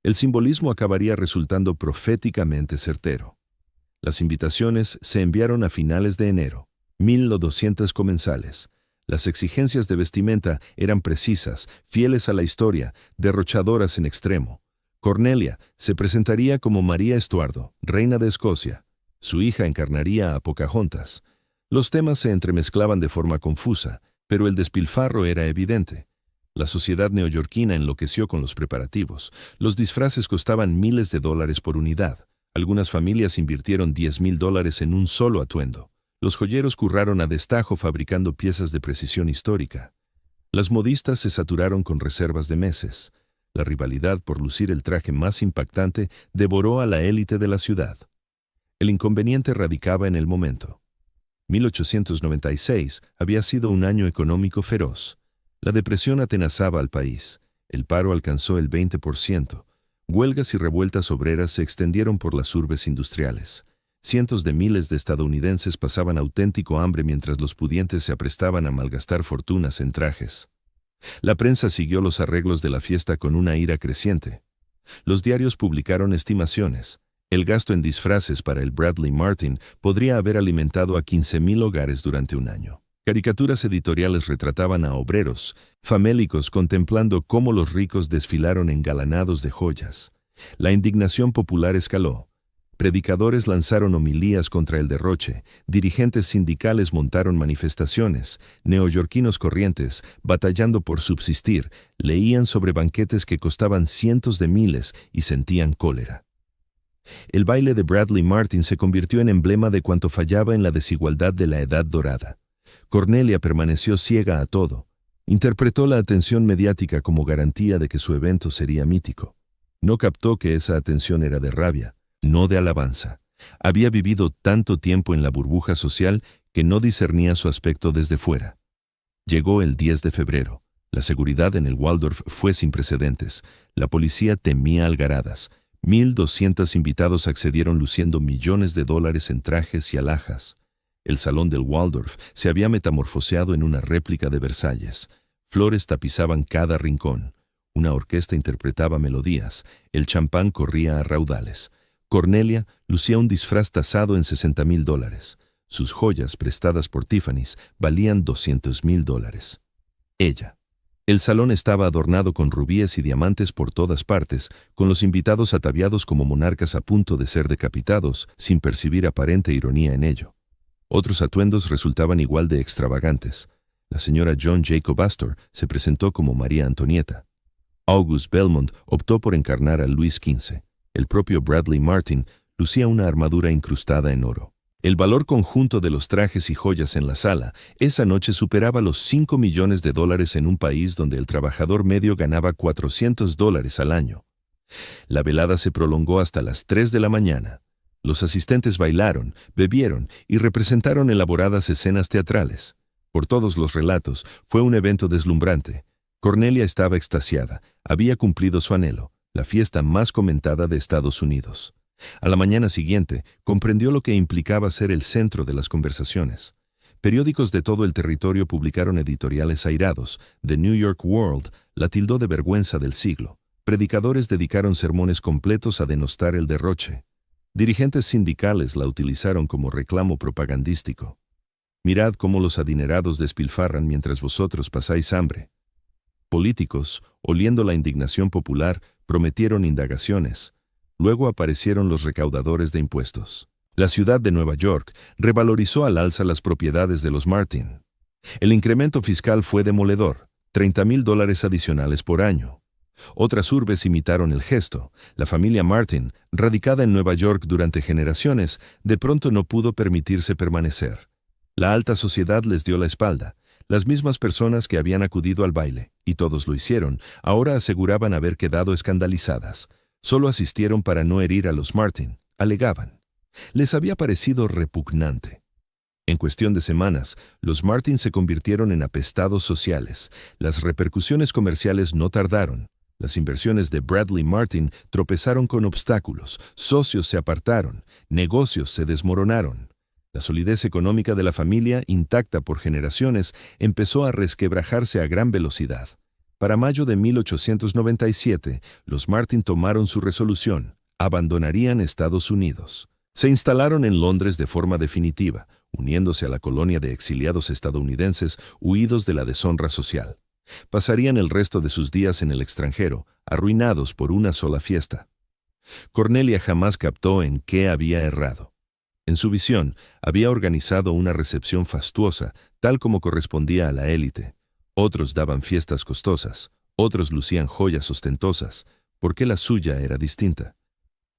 el simbolismo acabaría resultando proféticamente certero. Las invitaciones se enviaron a finales de enero. 1.200 comensales. Las exigencias de vestimenta eran precisas, fieles a la historia, derrochadoras en extremo. Cornelia se presentaría como María Estuardo, reina de Escocia. Su hija encarnaría a Pocahontas. Los temas se entremezclaban de forma confusa, pero el despilfarro era evidente. La sociedad neoyorquina enloqueció con los preparativos. Los disfraces costaban miles de dólares por unidad. Algunas familias invirtieron $10,000 en un solo atuendo. Los joyeros curraron a destajo fabricando piezas de precisión histórica. Las modistas se saturaron con reservas de meses. La rivalidad por lucir el traje más impactante devoró a la élite de la ciudad. El inconveniente radicaba en el momento. 1896 había sido un año económico feroz. La depresión atenazaba al país. El paro alcanzó el 20%. Huelgas y revueltas obreras se extendieron por las urbes industriales. Cientos de miles de estadounidenses pasaban auténtico hambre mientras los pudientes se aprestaban a malgastar fortunas en trajes. La prensa siguió los arreglos de la fiesta con una ira creciente. Los diarios publicaron estimaciones. El gasto en disfraces para el Bradley Martin podría haber alimentado a 15,000 hogares durante un año. Caricaturas editoriales retrataban a obreros, famélicos contemplando cómo los ricos desfilaron engalanados de joyas. La indignación popular escaló. Predicadores lanzaron homilías contra el derroche, dirigentes sindicales montaron manifestaciones, neoyorquinos corrientes, batallando por subsistir, leían sobre banquetes que costaban cientos de miles y sentían cólera. El baile de Bradley Martin se convirtió en emblema de cuanto fallaba en la desigualdad de la Edad Dorada. Cornelia permaneció ciega a todo. Interpretó la atención mediática como garantía de que su evento sería mítico. No captó que esa atención era de rabia, no de alabanza. Había vivido tanto tiempo en la burbuja social que no discernía su aspecto desde fuera. Llegó el 10 de febrero. La seguridad en el Waldorf fue sin precedentes. La policía temía algaradas. 1,200 invitados accedieron luciendo millones de dólares en trajes y alhajas. El salón del Waldorf se había metamorfoseado en una réplica de Versalles. Flores tapizaban cada rincón. Una orquesta interpretaba melodías. El champán corría a raudales. Cornelia lucía un disfraz tasado en $60,000. Sus joyas, prestadas por Tiffany's, valían $200,000. Ella. El salón estaba adornado con rubíes y diamantes por todas partes, con los invitados ataviados como monarcas a punto de ser decapitados, sin percibir aparente ironía en ello. Otros atuendos resultaban igual de extravagantes. La señora John Jacob Astor se presentó como María Antonieta. August Belmont optó por encarnar a Luis XV. El propio Bradley Martin lucía una armadura incrustada en oro. El valor conjunto de los trajes y joyas en la sala esa noche superaba los $5 millones en un país donde el trabajador medio ganaba $400 al año. La velada se prolongó hasta las 3 de la mañana. Los asistentes bailaron, bebieron y representaron elaboradas escenas teatrales. Por todos los relatos, fue un evento deslumbrante. Cornelia estaba extasiada. Había cumplido su anhelo, la fiesta más comentada de Estados Unidos. A la mañana siguiente, comprendió lo que implicaba ser el centro de las conversaciones. Periódicos de todo el territorio publicaron editoriales airados. The New York World la tildó de vergüenza del siglo. Predicadores dedicaron sermones completos a denostar el derroche. Dirigentes sindicales la utilizaron como reclamo propagandístico. Mirad cómo los adinerados despilfarran mientras vosotros pasáis hambre. Políticos, oliendo la indignación popular, prometieron indagaciones. Luego aparecieron los recaudadores de impuestos. La ciudad de Nueva York revalorizó al alza las propiedades de los Martin. El incremento fiscal fue demoledor, $30,000 adicionales por año. Otras urbes imitaron el gesto. La familia Martin, radicada en Nueva York durante generaciones, de pronto no pudo permitirse permanecer. La alta sociedad les dio la espalda. Las mismas personas que habían acudido al baile, y todos lo hicieron, ahora aseguraban haber quedado escandalizadas. Solo asistieron para no herir a los Martin, alegaban. Les había parecido repugnante. En cuestión de semanas, los Martin se convirtieron en apestados sociales. Las repercusiones comerciales no tardaron. Las inversiones de Bradley Martin tropezaron con obstáculos, socios se apartaron, negocios se desmoronaron. La solidez económica de la familia, intacta por generaciones, empezó a resquebrajarse a gran velocidad. Para mayo de 1897, los Martin tomaron su resolución: abandonarían Estados Unidos. Se instalaron en Londres de forma definitiva, uniéndose a la colonia de exiliados estadounidenses huidos de la deshonra social. Pasarían el resto de sus días en el extranjero, arruinados por una sola fiesta. Cornelia jamás captó en qué había errado. En su visión, había organizado una recepción fastuosa, tal como correspondía a la élite. Otros daban fiestas costosas, otros lucían joyas ostentosas. ¿Por qué la suya era distinta?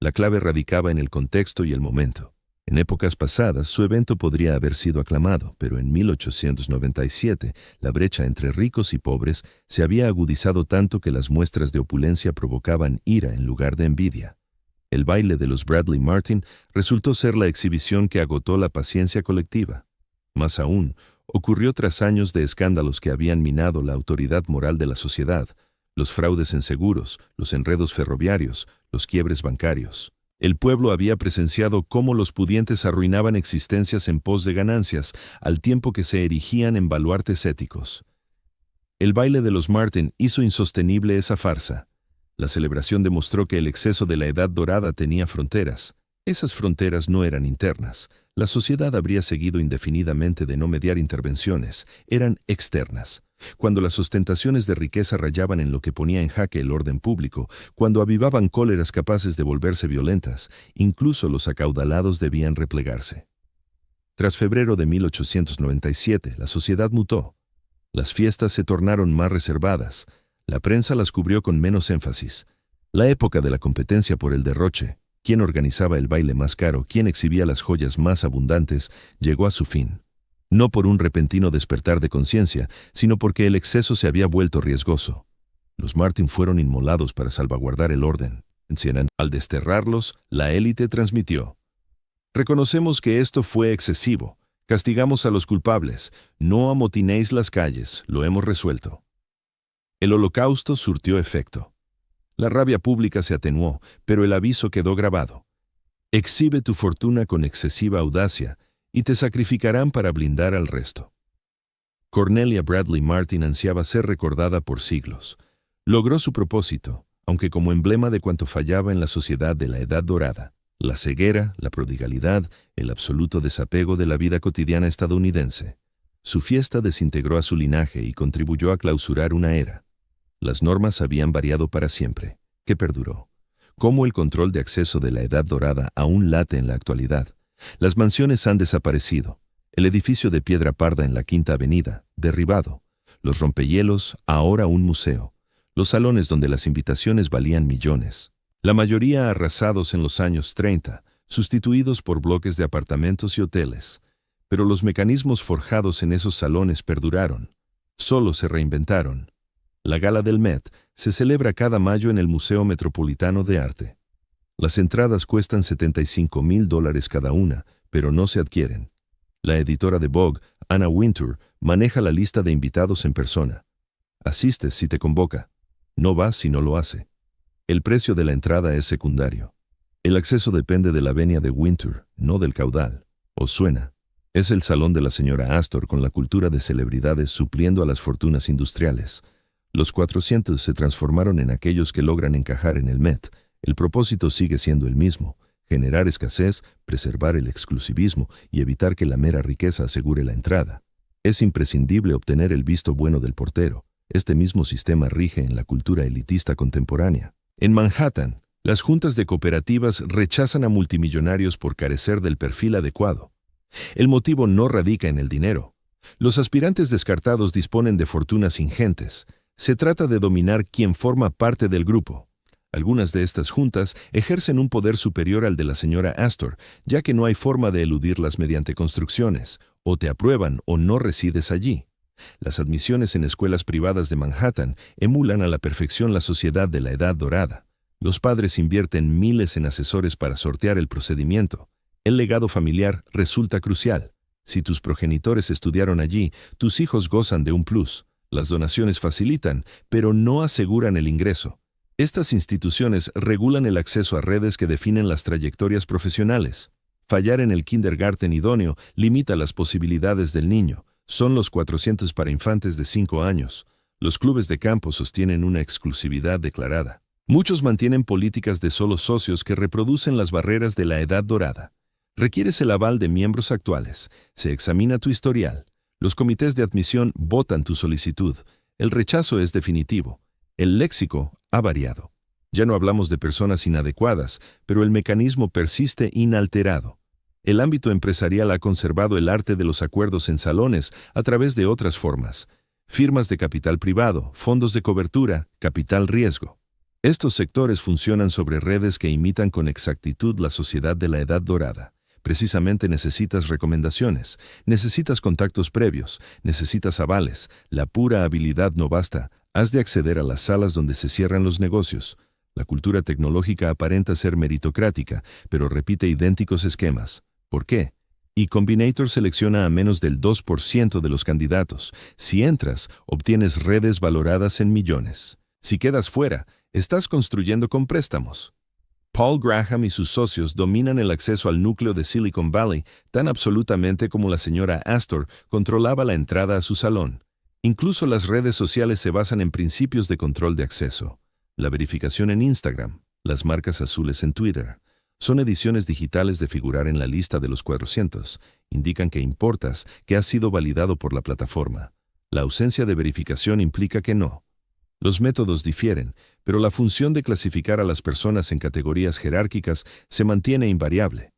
La clave radicaba en el contexto y el momento. En épocas pasadas, su evento podría haber sido aclamado, pero en 1897, la brecha entre ricos y pobres se había agudizado tanto que las muestras de opulencia provocaban ira en lugar de envidia. El baile de los Bradley Martin resultó ser la exhibición que agotó la paciencia colectiva. Más aún, ocurrió tras años de escándalos que habían minado la autoridad moral de la sociedad, los fraudes en seguros, los enredos ferroviarios, los quiebres bancarios. El pueblo había presenciado cómo los pudientes arruinaban existencias en pos de ganancias, al tiempo que se erigían en baluartes éticos. El baile de los Martin hizo insostenible esa farsa. La celebración demostró que el exceso de la Edad Dorada tenía fronteras. Esas fronteras no eran internas. La sociedad habría seguido indefinidamente de no mediar intervenciones. Eran externas. Cuando las ostentaciones de riqueza rayaban en lo que ponía en jaque el orden público, cuando avivaban cóleras capaces de volverse violentas, incluso los acaudalados debían replegarse. Tras febrero de 1897, la sociedad mutó. Las fiestas se tornaron más reservadas. La prensa las cubrió con menos énfasis. La época de la competencia por el derroche, quién organizaba el baile más caro, quién exhibía las joyas más abundantes, llegó a su fin. No por un repentino despertar de conciencia, sino porque el exceso se había vuelto riesgoso. Los Martin fueron inmolados para salvaguardar el orden. Al desterrarlos, la élite transmitió: reconocemos que esto fue excesivo. Castigamos a los culpables. No amotinéis las calles. Lo hemos resuelto. El holocausto surtió efecto. La rabia pública se atenuó, pero el aviso quedó grabado: exhibe tu fortuna con excesiva audacia, y te sacrificarán para blindar al resto. Cornelia Bradley Martin ansiaba ser recordada por siglos. Logró su propósito, aunque como emblema de cuanto fallaba en la sociedad de la Edad Dorada: la ceguera, la prodigalidad, el absoluto desapego de la vida cotidiana estadounidense. Su fiesta desintegró a su linaje y contribuyó a clausurar una era. Las normas habían variado para siempre. ¿Qué perduró? ¿Cómo el control de acceso de la Edad Dorada aún late en la actualidad? Las mansiones han desaparecido. El edificio de piedra parda en la Quinta Avenida, derribado. Los rompehielos, ahora un museo. Los salones donde las invitaciones valían millones. La mayoría arrasados en los años 30, sustituidos por bloques de apartamentos y hoteles. Pero los mecanismos forjados en esos salones perduraron. Solo se reinventaron. La gala del Met se celebra cada mayo en el Museo Metropolitano de Arte. Las entradas cuestan $75,000 cada una, pero no se adquieren. La editora de Vogue, Anna Wintour, maneja la lista de invitados en persona. Asistes si te convoca. No vas si no lo hace. El precio de la entrada es secundario. El acceso depende de la venia de Wintour, no del caudal. ¿Os suena? Es el salón de la señora Astor con la cultura de celebridades supliendo a las fortunas industriales. Los 400 se transformaron en aquellos que logran encajar en el Met. El propósito sigue siendo el mismo: generar escasez, preservar el exclusivismo y evitar que la mera riqueza asegure la entrada. Es imprescindible obtener el visto bueno del portero. Este mismo sistema rige en la cultura elitista contemporánea. En Manhattan, las juntas de cooperativas rechazan a multimillonarios por carecer del perfil adecuado. El motivo no radica en el dinero. Los aspirantes descartados disponen de fortunas ingentes. Se trata de dominar quién forma parte del grupo. Algunas de estas juntas ejercen un poder superior al de la señora Astor, ya que no hay forma de eludirlas mediante construcciones. O te aprueban o no resides allí. Las admisiones en escuelas privadas de Manhattan emulan a la perfección la sociedad de la Edad Dorada. Los padres invierten miles en asesores para sortear el procedimiento. El legado familiar resulta crucial. Si tus progenitores estudiaron allí, tus hijos gozan de un plus. Las donaciones facilitan, pero no aseguran el ingreso. Estas instituciones regulan el acceso a redes que definen las trayectorias profesionales. Fallar en el kindergarten idóneo limita las posibilidades del niño. Son los 400 para infantes de 5 años. Los clubes de campo sostienen una exclusividad declarada. Muchos mantienen políticas de solo socios que reproducen las barreras de la Edad Dorada. Requieres el aval de miembros actuales. Se examina tu historial. Los comités de admisión votan tu solicitud. El rechazo es definitivo. El léxico ha variado. Ya no hablamos de personas inadecuadas, pero el mecanismo persiste inalterado. El ámbito empresarial ha conservado el arte de los acuerdos en salones a través de otras formas: firmas de capital privado, fondos de cobertura, capital riesgo. Estos sectores funcionan sobre redes que imitan con exactitud la sociedad de la Edad Dorada. Precisamente necesitas recomendaciones, necesitas contactos previos, necesitas avales. La pura habilidad no basta. Has de acceder a las salas donde se cierran los negocios. La cultura tecnológica aparenta ser meritocrática, pero repite idénticos esquemas. ¿Por qué? Y Combinator selecciona a menos del 2% de los candidatos. Si entras, obtienes redes valoradas en millones. Si quedas fuera, estás construyendo con préstamos. Paul Graham y sus socios dominan el acceso al núcleo de Silicon Valley tan absolutamente como la señora Astor controlaba la entrada a su salón. Incluso las redes sociales se basan en principios de control de acceso. La verificación en Instagram, las marcas azules en Twitter, son ediciones digitales de figurar en la lista de los 400. Indican que importas, que has sido validado por la plataforma. La ausencia de verificación implica que no. Los métodos difieren, pero la función de clasificar a las personas en categorías jerárquicas se mantiene invariable.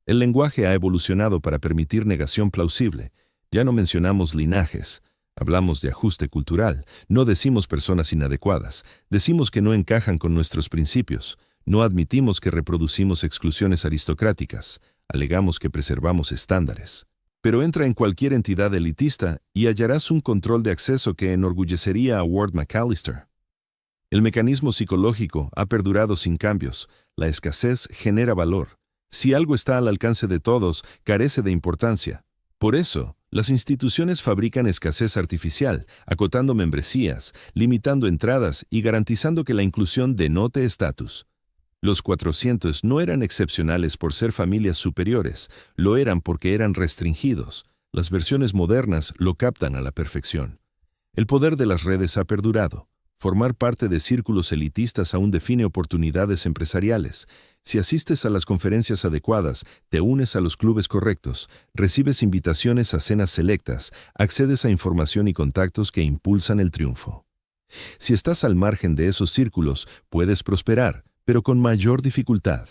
El lenguaje ha evolucionado para permitir negación plausible. Ya no mencionamos linajes. Hablamos de ajuste cultural. No decimos personas inadecuadas. Decimos que no encajan con nuestros principios. No admitimos que reproducimos exclusiones aristocráticas. Alegamos que preservamos estándares. Pero entra en cualquier entidad elitista y hallarás un control de acceso que enorgullecería a Ward McAllister. El mecanismo psicológico ha perdurado sin cambios. La escasez genera valor. Si algo está al alcance de todos, carece de importancia. Por eso, las instituciones fabrican escasez artificial, acotando membresías, limitando entradas y garantizando que la inclusión denote estatus. Los 400 no eran excepcionales por ser familias superiores, lo eran porque eran restringidos. Las versiones modernas lo captan a la perfección. El poder de las redes ha perdurado. Formar parte de círculos elitistas aún define oportunidades empresariales. Si asistes a las conferencias adecuadas, te unes a los clubes correctos, recibes invitaciones a cenas selectas, accedes a información y contactos que impulsan el triunfo. Si estás al margen de esos círculos, puedes prosperar, pero con mayor dificultad.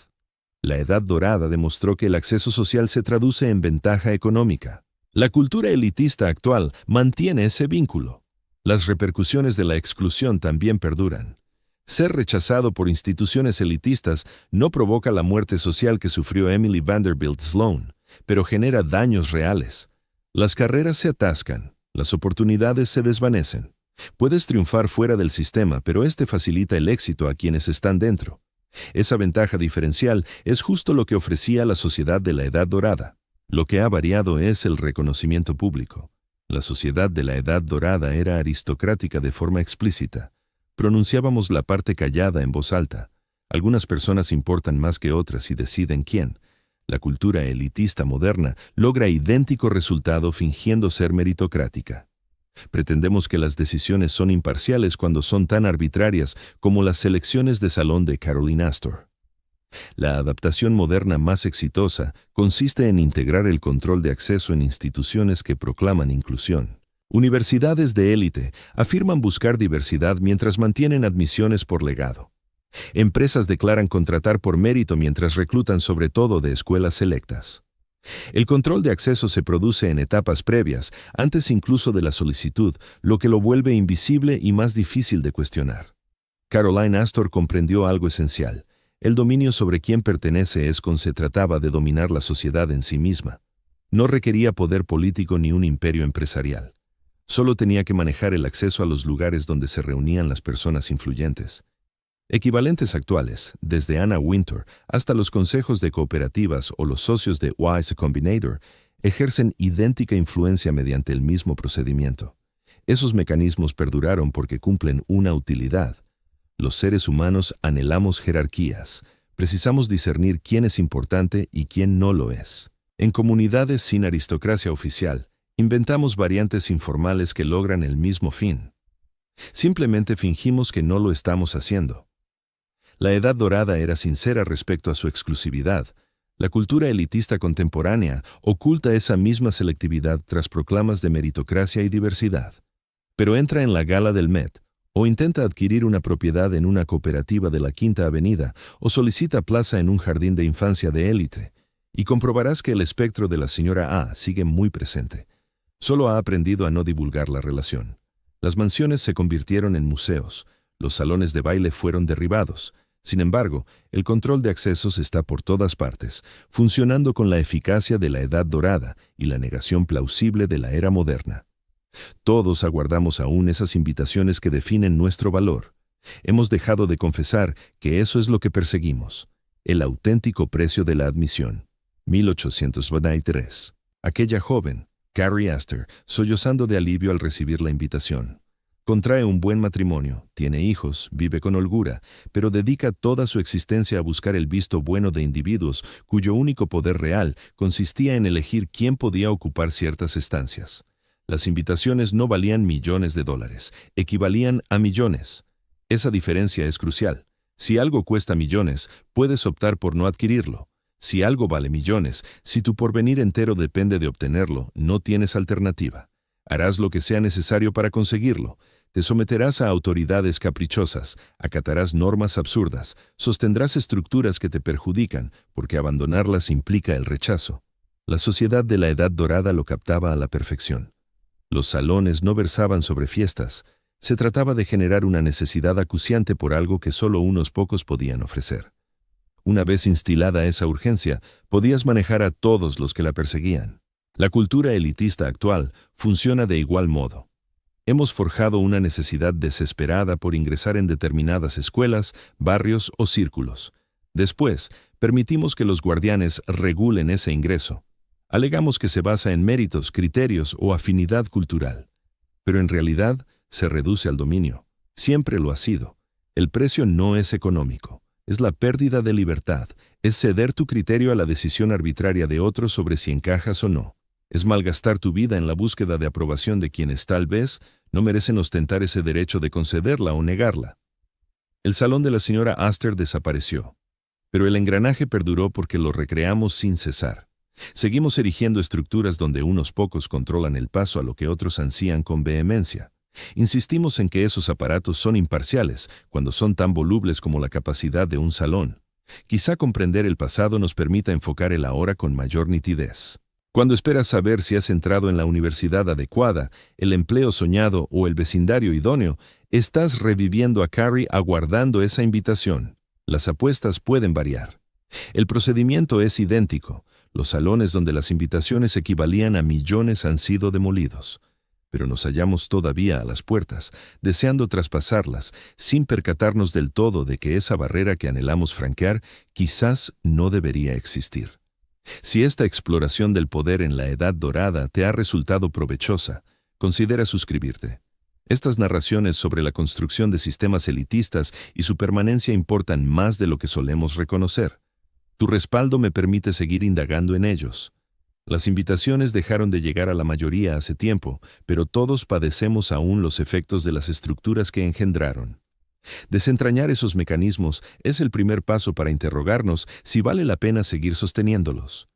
La Edad Dorada demostró que el acceso social se traduce en ventaja económica. La cultura elitista actual mantiene ese vínculo. Las repercusiones de la exclusión también perduran. Ser rechazado por instituciones elitistas no provoca la muerte social que sufrió Emily Vanderbilt Sloan, pero genera daños reales. Las carreras se atascan, las oportunidades se desvanecen. Puedes triunfar fuera del sistema, pero este facilita el éxito a quienes están dentro. Esa ventaja diferencial es justo lo que ofrecía la sociedad de la Edad Dorada. Lo que ha variado es el reconocimiento público. La sociedad de la Edad Dorada era aristocrática de forma explícita. Pronunciábamos la parte callada en voz alta. Algunas personas importan más que otras y deciden quién. La cultura elitista moderna logra idéntico resultado fingiendo ser meritocrática. Pretendemos que las decisiones son imparciales cuando son tan arbitrarias como las selecciones de salón de Caroline Astor. La adaptación moderna más exitosa consiste en integrar el control de acceso en instituciones que proclaman inclusión. Universidades de élite afirman buscar diversidad mientras mantienen admisiones por legado. Empresas declaran contratar por mérito mientras reclutan sobre todo de escuelas selectas. El control de acceso se produce en etapas previas, antes incluso de la solicitud, lo que lo vuelve invisible y más difícil de cuestionar. Caroline Astor comprendió algo esencial. El dominio sobre quién pertenece es cuando se trataba de dominar la sociedad en sí misma. No requería poder político ni un imperio empresarial. Solo tenía que manejar el acceso a los lugares donde se reunían las personas influyentes. Equivalentes actuales, desde Anna Wintour hasta los consejos de cooperativas o los socios de Y Combinator, ejercen idéntica influencia mediante el mismo procedimiento. Esos mecanismos perduraron porque cumplen una utilidad. Los seres humanos anhelamos jerarquías. Precisamos discernir quién es importante y quién no lo es. En comunidades sin aristocracia oficial, inventamos variantes informales que logran el mismo fin. Simplemente fingimos que no lo estamos haciendo. La Edad Dorada era sincera respecto a su exclusividad. La cultura elitista contemporánea oculta esa misma selectividad tras proclamas de meritocracia y diversidad. Pero entra en la gala del Met, o intenta adquirir una propiedad en una cooperativa de la Quinta Avenida, o solicita plaza en un jardín de infancia de élite, y comprobarás que el espectro de la señora A sigue muy presente. Solo ha aprendido a no divulgar la relación. Las mansiones se convirtieron en museos, los salones de baile fueron derribados. Sin embargo, el control de accesos está por todas partes, funcionando con la eficacia de la Edad Dorada y la negación plausible de la era moderna. Todos aguardamos aún esas invitaciones que definen nuestro valor. Hemos dejado de confesar que eso es lo que perseguimos, el auténtico precio de la admisión. 1823. Aquella joven, Carrie Astor, sollozando de alivio al recibir la invitación. Contrae un buen matrimonio, tiene hijos, vive con holgura, pero dedica toda su existencia a buscar el visto bueno de individuos cuyo único poder real consistía en elegir quién podía ocupar ciertas estancias. Las invitaciones no valían millones de dólares, equivalían a millones. Esa diferencia es crucial. Si algo cuesta millones, puedes optar por no adquirirlo. Si algo vale millones, si tu porvenir entero depende de obtenerlo, no tienes alternativa. Harás lo que sea necesario para conseguirlo. Te someterás a autoridades caprichosas, acatarás normas absurdas, sostendrás estructuras que te perjudican, porque abandonarlas implica el rechazo. La sociedad de la Edad Dorada lo captaba a la perfección. Los salones no versaban sobre fiestas. Se trataba de generar una necesidad acuciante por algo que solo unos pocos podían ofrecer. Una vez instilada esa urgencia, podías manejar a todos los que la perseguían. La cultura elitista actual funciona de igual modo. Hemos forjado una necesidad desesperada por ingresar en determinadas escuelas, barrios o círculos. Después, permitimos que los guardianes regulen ese ingreso. Alegamos que se basa en méritos, criterios o afinidad cultural. Pero en realidad, se reduce al dominio. Siempre lo ha sido. El precio no es económico. Es la pérdida de libertad. Es ceder tu criterio a la decisión arbitraria de otros sobre si encajas o no. Es malgastar tu vida en la búsqueda de aprobación de quienes tal vez no merecen ostentar ese derecho de concederla o negarla. El salón de la señora Astor desapareció, pero el engranaje perduró porque lo recreamos sin cesar. Seguimos erigiendo estructuras donde unos pocos controlan el paso a lo que otros ansían con vehemencia. Insistimos en que esos aparatos son imparciales cuando son tan volubles como la capacidad de un salón. Quizá comprender el pasado nos permita enfocar el ahora con mayor nitidez. Cuando esperas saber si has entrado en la universidad adecuada, el empleo soñado o el vecindario idóneo, estás reviviendo a Carrie aguardando esa invitación. Las apuestas pueden variar. El procedimiento es idéntico. Los salones donde las invitaciones equivalían a millones han sido demolidos. Pero nos hallamos todavía a las puertas, deseando traspasarlas, sin percatarnos del todo de que esa barrera que anhelamos franquear quizás no debería existir. Si esta exploración del poder en la Edad Dorada te ha resultado provechosa, considera suscribirte. Estas narraciones sobre la construcción de sistemas elitistas y su permanencia importan más de lo que solemos reconocer. Tu respaldo me permite seguir indagando en ellos. Las invitaciones dejaron de llegar a la mayoría hace tiempo, pero todos padecemos aún los efectos de las estructuras que engendraron. Desentrañar esos mecanismos es el primer paso para interrogarnos si vale la pena seguir sosteniéndolos.